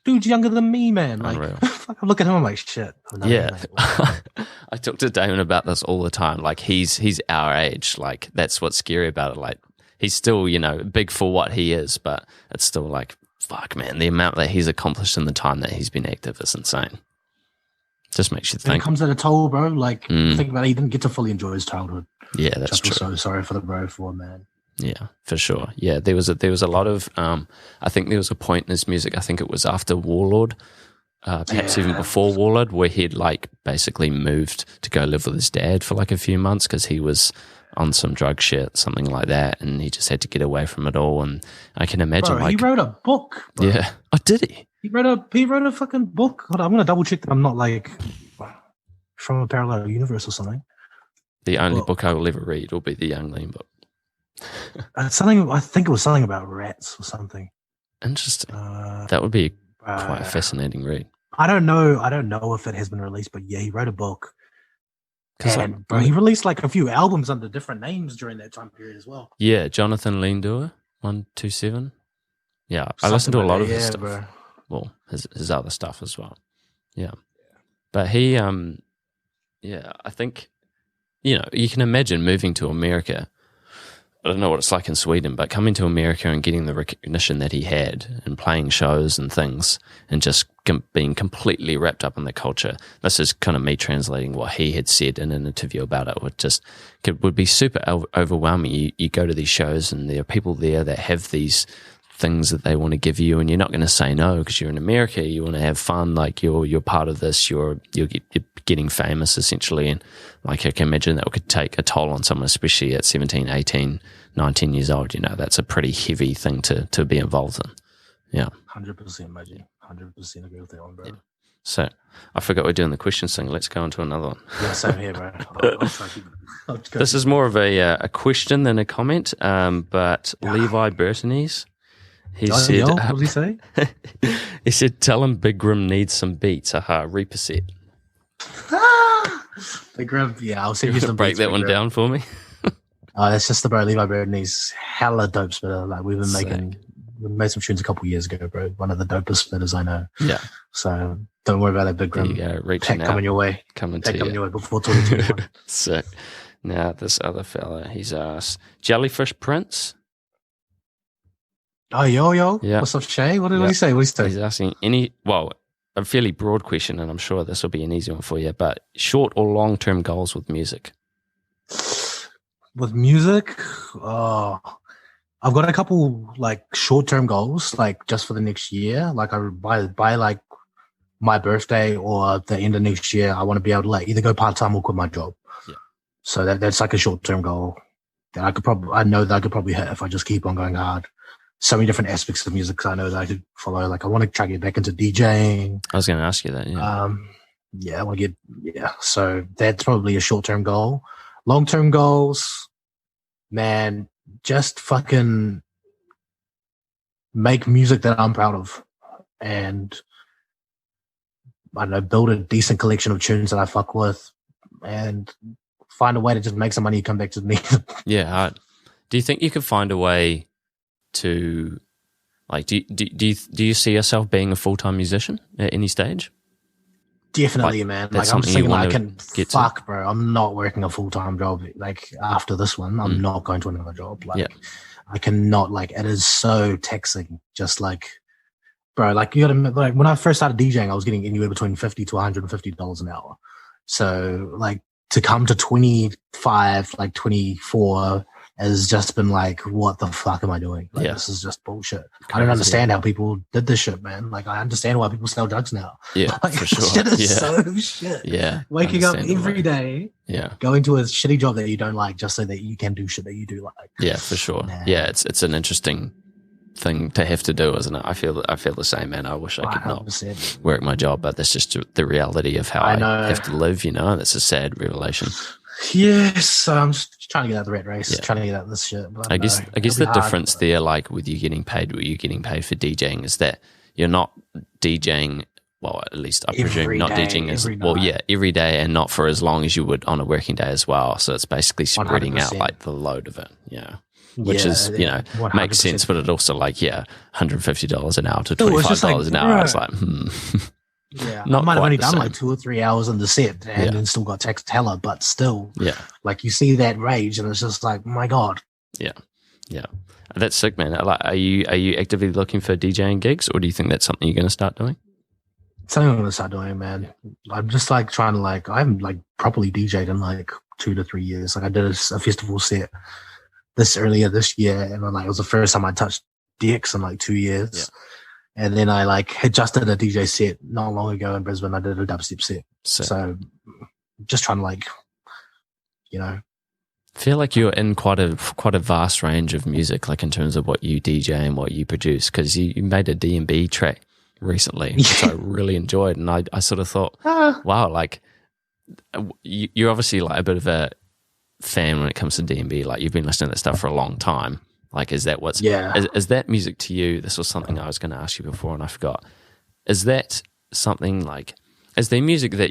Dude's younger than me, man. Like, I look at him, I'm like, shit. I talk to Damon about this all the time. Like, he's our age. Like, that's what's scary about it. Like, he's still, big for what he is, but it's still like, fuck, man, the amount that he's accomplished in the time that he's been active is insane. Just makes you It think. comes at a toll, bro. Like, think about it. He didn't get to fully enjoy his childhood. Yeah, that's true. So sorry for the bro for, man. Yeah, for sure. Yeah, there was a lot of. I think there was a point in his music. I think it was after Warlord, perhaps even before Warlord, where he'd like basically moved to go live with his dad for like a few months because he was on some drug shit, something like that, and he just had to get away from it all. And I can imagine, Bro, like, he wrote a book. Bro. Yeah, oh, did he? He wrote a fucking book. Hold on, I'm gonna double check that I'm not like from a parallel universe or something. The only book I will ever read will be the Young Lean book. Something, I think it was something about rats or something. Interesting. That would be quite a fascinating read. I don't know if it has been released, but yeah, he wrote a book. And he released like a few albums under different names during that time period as well. Yeah, Jonathan Lindauer, 127. Yeah, I listened to a lot of his stuff. Bro. Well, his other stuff as well. Yeah. But he, I think, you can imagine moving to America. I don't know what it's like in Sweden, but coming to America and getting the recognition that he had and playing shows and things and just being completely wrapped up in the culture. This is kind of me translating what he had said in an interview about it. It would be super overwhelming. You go to these shows and there are people there that have these things that they want to give you, and you're not going to say no because you're in America. You want to have fun, like you're part of this. You're getting famous essentially, and like I can imagine that could take a toll on someone, especially at 17, 18, 19 years old. That's a pretty heavy thing to be involved in. Yeah, 100%, Maggie. 100% agree with that one, bro. Yeah. So I forgot we're doing the questions thing. Let's go on to another one. Yeah, same here, bro. I'll try to keep it. This is more of a question than a comment, but Levi Bertonese. He said, what did he say? He said, tell him Big Grim needs some beats. Reaper set. Big Grim, yeah, I'll send you some break beats, that one down for me. That's just the bro, Levi Bertonese. Hella dope spitter. Like, we made some tunes a couple years ago, bro. One of the dopest spitters I know. Yeah. So don't worry about that, Big Grim. Pack coming your way. Coming your way before 2021. Sick. Now, this other fella, he's asked, Jellyfish Prince. Oh, yo. Yeah. What's up, Shay? What did he say? He's asking a fairly broad question, and I'm sure this will be an easy one for you, but short or long-term goals with music? With music? I've got a couple, like, short-term goals, like, just for the next year. Like, by like, my birthday or the end of next year, I want to be able to, like, either go part-time or quit my job. Yeah. So that's, like, a short-term goal that I know that I could probably hit if I just keep on going hard. So many different aspects of music I know that I could follow. Like, I want to try to get back into DJing. I was going to ask you that, yeah. I want to so that's probably a short-term goal. Long-term goals, man, just fucking make music that I'm proud of. And, I don't know, build a decent collection of tunes that I fuck with and find a way to just make some money and come back to me. Yeah. Do you think you could find a way to, like, do you see yourself being a full-time musician at any stage? Definitely, man. Like, I'm just thinking, bro, I'm not working a full-time job. Like, after this one, I'm not going to another job. Like, I cannot, like, it is so taxing. Just like, bro, like, you gotta, like, when I first started DJing, I was getting anywhere between $50 to $150 an hour. So, like, to come to 25, like 24, has just been like, what the fuck am I doing? Like, this is just bullshit. I don't understand how people did this shit, man. Like, I understand why people sell drugs now. Yeah, like, for sure. Shit is so shit. Yeah. Waking up every day. Yeah. Going to a shitty job that you don't like just so that you can do shit that you do like. Yeah, for sure. Man. Yeah, it's an interesting thing to have to do, isn't it? I feel the same, man. I wish I could 100%. Not work my job, but that's just the reality of how I have to live, That's a sad revelation. Yes, I'm just trying to get out of the rat race, trying to get out of this shit. But I guess the difference there, like with you getting paid, what you're getting paid for DJing, is that you're not DJing. Well, at least I presume not DJing as every day, and not for as long as you would on a working day as well. So it's basically spreading 100%. Out like the load of it, which is 100%. Makes sense, but it also like $150 an hour to $25 an hour. It's like Yeah, I might have only done like 2 or 3 hours in the set and then still got taxed hella, but still, like you see that rage and it's just like, my God. Yeah, that's sick, man. Like, are you actively looking for DJing gigs, or do you think that's something you're going to start doing? something I'm gonna start doing, man. I'm just like trying to like I haven't like properly DJed in like 2 to 3 years. Like I did a festival set earlier this year, and then like it was the first time I touched DX in like 2 years. Yeah. And then I like had just did a DJ set not long ago in Brisbane. I did a dubstep set. So just trying to like, you know. Feel like you're in quite a vast range of music, like in terms of what you DJ and what you produce, because you made a D&B track recently, which I really enjoyed, and I sort of thought, wow, like you're obviously like a bit of a fan when it comes to D&B, like you've been listening to that stuff for a long time. Like, is that is that music to you? This was something I was going to ask you before and I forgot. Is that something like, is there music that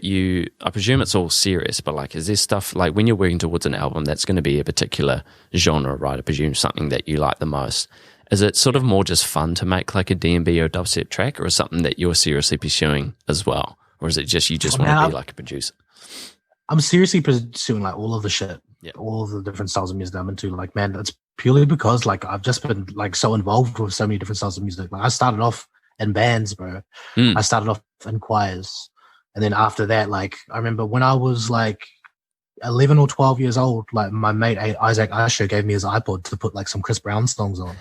I presume it's all serious, but like, is there stuff like when you're working towards an album that's going to be a particular genre, right? I presume something that you like the most. Is it sort of more just fun to make like a D&B or a dubstep track, or is something that you're seriously pursuing as well? Or is it just you just want to be like a producer? I'm seriously pursuing like all of the shit, all of the different styles of music that I'm into. Like, man, it's purely because like I've just been like so involved with so many different styles of music. Like I started off in bands, bro. I started off in choirs. And then after that, like I remember when I was like 11 or 12 years old, like my mate Isaac Usher gave me his iPod to put like some Chris Brown songs on.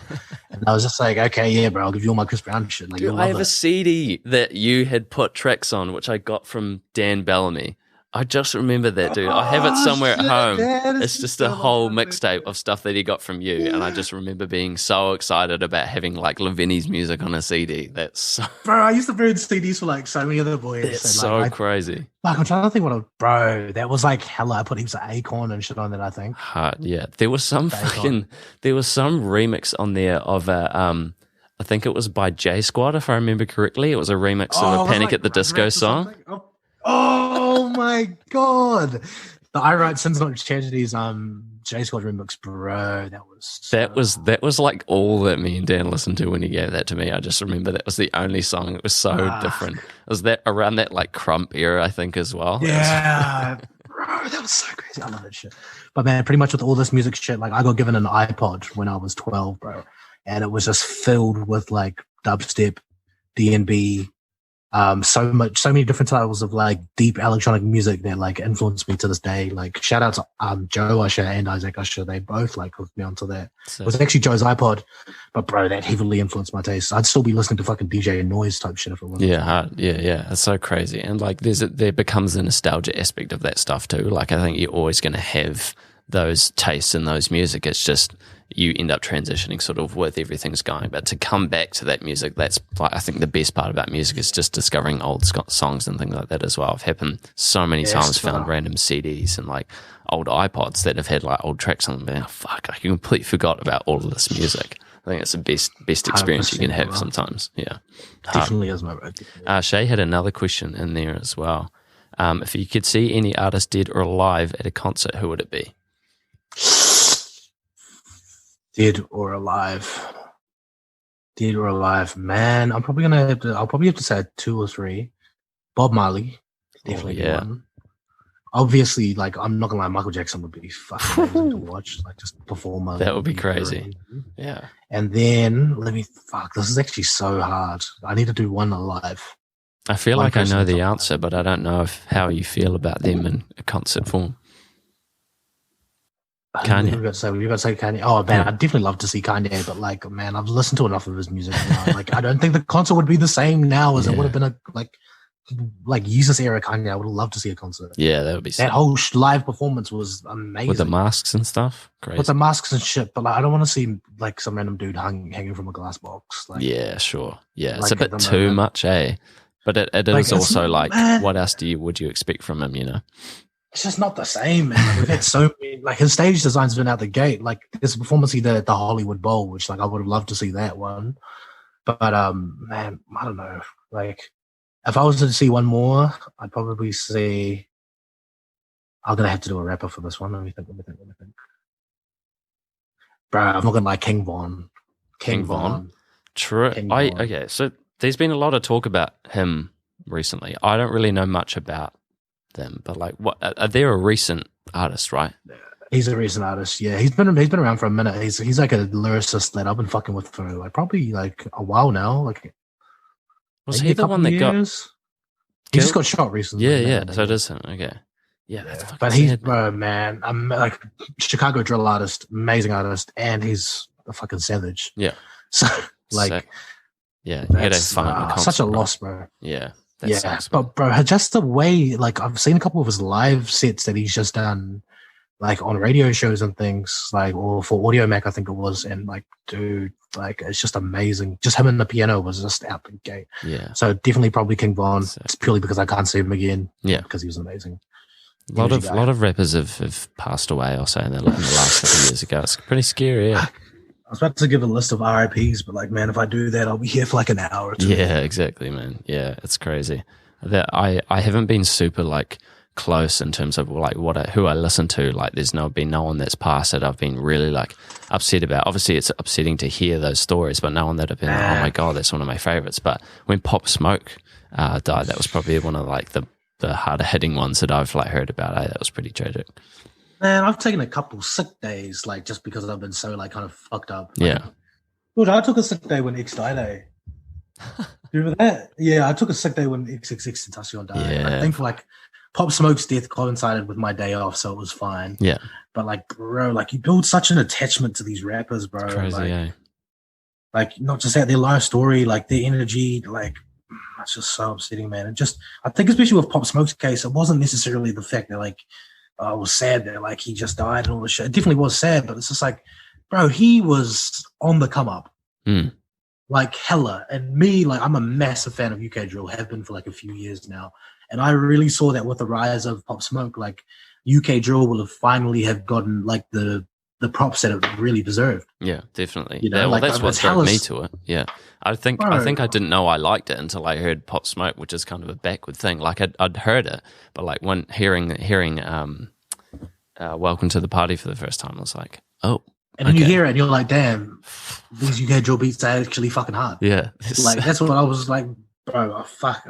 And I was just like, okay, yeah, bro, I'll give you all my Chris Brown shit. Like, dude, I have a CD that you had put tracks on, which I got from Dan Bellamy. I just remember that, dude. I have it somewhere at home. It's just a whole mixtape of stuff that he got from you. And I just remember being so excited about having like Levini's music on a CD. That's so... Bro, I used to burn CDs for like so many other boys. It's so crazy. Like, I'm trying to think bro, that was like hella. I put heaps of Acorn and shit on that, I think. Yeah. There was some remix on there of I think it was by J Squad, if I remember correctly. It was a remix of a Panic at the Disco song. Oh my god! The I Write Sins Not Tragedies J Squad remix, bro. That was like all that me and Dan listened to when he gave that to me. I just remember that was the only song. It was so different. Was that around that like Crump era, I think, as well? Yeah, bro, that was so crazy. I love that shit. But man, pretty much with all this music shit, like I got given an iPod when I was 12, bro, and it was just filled with like dubstep, D&B. So many different styles of like deep electronic music that like influenced me to this day. Like shout out to Joe Usher and Isaac Usher. They both like hooked me onto that. It was actually Joe's iPod, but bro, that heavily influenced my taste. I'd still be listening to fucking DJ Noise type shit if it wasn't. Yeah. It's so crazy. And like there becomes a nostalgia aspect of that stuff too. Like I think you're always going to have those tastes in those music. It's just you end up transitioning sort of with everything's going. But to come back to that music, that's like, I think the best part about music is just discovering old songs and things like that as well. I've happened so many times, found random CDs and like old iPods that have had like old tracks on them. And fuck, I completely forgot about all of this music. I think it's the best experience you can have sometimes. Yeah. Definitely is, my bro. Shay had another question in there as well. If you could see any artist dead or alive at a concert, who would it be? Dead or alive, man. I'll probably have to say 2 or 3. Bob Marley, definitely one. Obviously, like I'm not gonna lie, Michael Jackson would be fucking amazing to watch, like just performer. That would be crazy. Yeah. And then this is actually so hard. I need to do one alive. I feel like I know the answer, but I don't know how you feel about them in a concert form. Kanye. We've got to say Kanye. Oh man, I'd definitely love to see Kanye, but like, man, I've listened to enough of his music now. Like, I don't think the concert would be the same now as it would have been like Jesus era Kanye. I would love to see a concert. Yeah, that would be. That whole live performance was amazing with the masks and stuff. Crazy. With the masks and shit, but like, I don't want to see like some random dude hanging from a glass box. Like, yeah, sure. Yeah, it's a bit too much, eh? But it is also like, what else would you expect from him? You know. It's just not the same, man. Like, we've had so many, like his stage design's been out the gate. Like there's a performance he did at the Hollywood Bowl, which like I would have loved to see that one. But man, I don't know. Like if I was to see one more, I'd probably say I'm gonna have to do a rapper for this one. Let me think. Bro, I'm not gonna lie, King Von. King Von. True. Okay, so there's been a lot of talk about him recently. I don't really know much about them, but like, what they're a recent artist, right? He's a recent artist. Yeah, he's been around for a minute. He's like a lyricist that I've been fucking with for like probably like a while now. Like, was he the one that got? He just killed? got shot recently. Yeah. So it is him. Okay. Yeah, that's fucking but he's sad, man. bro, man. I'm like Chicago drill artist, amazing artist, and he's a fucking savage. Yeah. So like, Sick. Yeah, you gotta find him a concert, such a bro. loss, bro. Yeah, that Yeah, sucks, man. but bro, just the way, like, I've seen a couple of his live sets that he's just done, like on radio shows and things, like, or for Audio Mac, I think it was, and like, dude, like, it's just amazing. Just him and the piano was just out the gate. Yeah. So definitely probably King Von. Sick. It's purely because I can't see him again. Yeah. Because he was amazing. A lot of rappers have passed away, I'll say, in the last couple of years ago. It's pretty scary, yeah. I was about to give a list of RIPs, but like, man, if I do that, I'll be here for like an hour or two. Yeah, exactly, man. Yeah, it's crazy. That I haven't been super like close in terms of like who I listen to. Like, there's been no one that's passed that I've been really like upset about. Obviously, it's upsetting to hear those stories, but no one that I've been like, oh my god, that's one of my favorites. But when Pop Smoke died, that was probably one of like the harder hitting ones that I've like heard about. That was pretty tragic. Man, I've taken a couple sick days, like, just because I've been so like kind of fucked up. Yeah. Dude, I took a sick day when X died. Do you remember that? Yeah, I took a sick day when XXXTentacion died. Yeah. I think like Pop Smoke's death coincided with my day off, so it was fine. Yeah. But like, bro, like, you build such an attachment to these rappers, bro. It's crazy, like, yeah. like, not just that, their life story, like their energy, like, it's just so upsetting, man. And just, I think especially with Pop Smoke's case, it wasn't necessarily the fact that like, I was sad that like he just died and all this shit. It definitely was sad, but it's just like, bro, he was on the come up. Like hella. And me, like, I'm a massive fan of UK drill, have been for like a few years now. And I really saw that with the rise of Pop Smoke, like UK drill will have finally have gotten like the props that it really deserved. Yeah, definitely. You know, Yeah, well, like, that's what it's drove hella- me to it. Yeah, I think I didn't know I liked it until I heard Pop Smoke, which is kind of a backward thing. Like I'd heard it, but like when hearing Welcome to the Party for the first time, I was like, oh. And then you hear it and you're like, damn, these UK drill beats are actually fucking hard. Yeah, Like, that's what I was like, bro, fuck.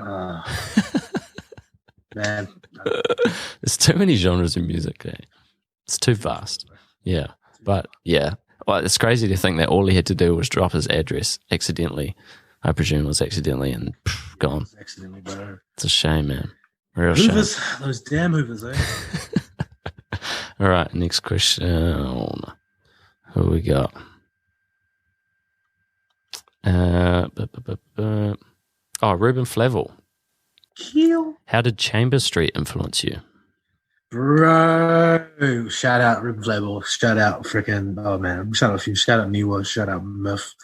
Man. There's too many genres in music. Eh? It's too vast. Yeah, but yeah, well, it's crazy to think that all he had to do was drop his address accidentally. I presume it was accidentally, and gone. Accidentally, bro. It's a shame, man. Real Hoovers, shame. those damn Hoovers, eh? All right, next question. Who we got? Ruben Flavel. Kill. How did Chambers Street influence you? Bro, shout out Ruben Flavel, shout out freaking, oh man, shout out a few, shout out Niwa, shout out Myth,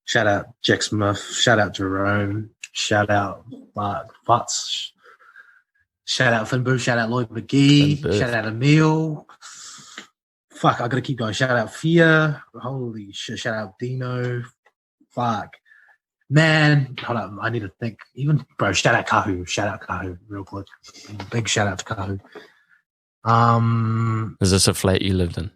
shout out Jack Smith, shout out Jerome, shout out Mark Futz, shout out Finboo, shout out Lloyd McGee, shout out Emil. Fuck, I gotta keep going. Shout out Fia, holy shit, shout out Dino. Fuck. Man, hold up, I need to think. Even, bro, shout out Kahu, real quick. Big shout out to Kahu. Is this a flat you lived in?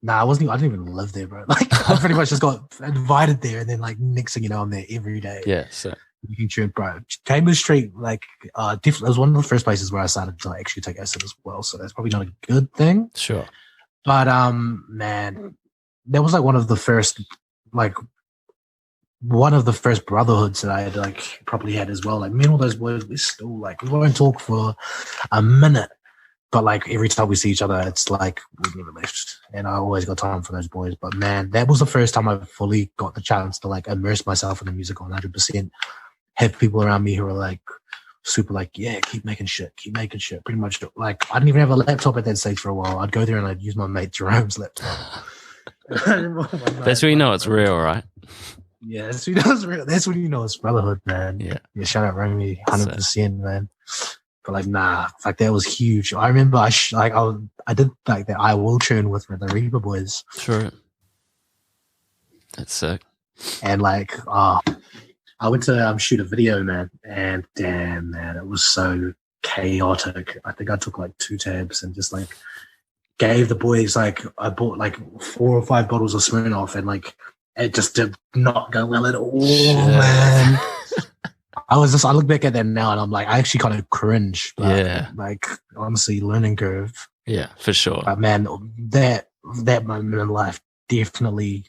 Nah, I didn't even live there, bro. Like, I pretty much just got invited there, and then like next thing you know, I'm there every day. Yeah, so You can tune, bro. Chambers Street, like, it was one of the first places where I started to like, actually take acid as well. So that's probably not a good thing. sure. But man, that was like one of the first brotherhoods that I had like probably had as well. Like, me and all those boys, we still like, we won't talk for a minute, but like every time we see each other, it's like we've never left. And I always got time for those boys. But man, that was the first time I fully got the chance to like immerse myself in the music 100%. Have people around me who are like super like, yeah, keep making shit. Pretty much, like, I didn't even have a laptop at that stage for a while. I'd go there and I'd use my mate Jerome's laptop. That's when you know it's real, right? Yeah, that's when you know it's real. That's when you know it's brotherhood, man. Yeah. Shout out Romy, 100%, man. But like, nah, like that was huge. I remember I did like that I Will tune with the Reaper boys. Sure. That's sick. And like, I went to shoot a video, man, and damn, man, it was so chaotic. I think I took like 2 tabs and just like gave the boys, like, I bought like 4 or 5 bottles of Smirnoff, and like it just did not go well at all, man. I look back at that now and I'm like, I actually kind of cringe. But Yeah. like, honestly, learning curve. Yeah, for sure. But man, that moment in life definitely,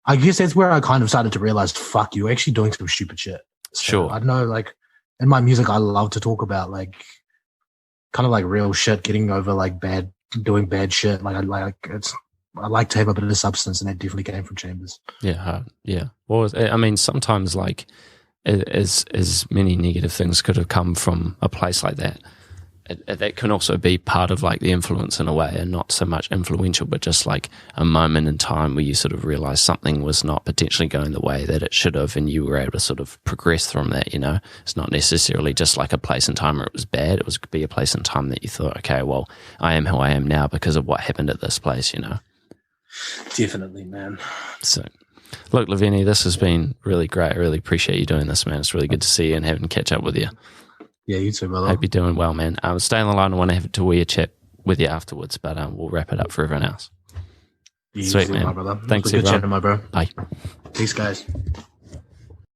I guess that's where I kind of started to realize, fuck, you're actually doing some stupid shit. So, Sure. I don't know, like, in my music, I love to talk about like kind of like real shit, getting over like doing bad shit. Like I like to have a bit of substance, and that definitely came from Chambers. Yeah, yeah. Well, I mean, sometimes like as many negative things could have come from a place like that. That can also be part of like the influence in a way, and not so much influential, but just like a moment in time where you sort of realize something was not potentially going the way that it should have, and you were able to sort of progress from that. You know, it's not necessarily just like a place and time where it was bad. It was be a place and time that you thought, okay, well, I am who I am now because of what happened at this place. You know, definitely, man. So, look, Levine, this has been really great. I really appreciate you doing this, man. It's really good to see you and having catch up with you. Yeah, you too, brother. Hope you're doing well, man. Stay on the line. I want to have a chat with you afterwards, but we'll wrap it up for everyone else. Yeah, Sweet, too, man. My brother. Thanks, good everyone. chatting, my bro. Bye. Peace, guys.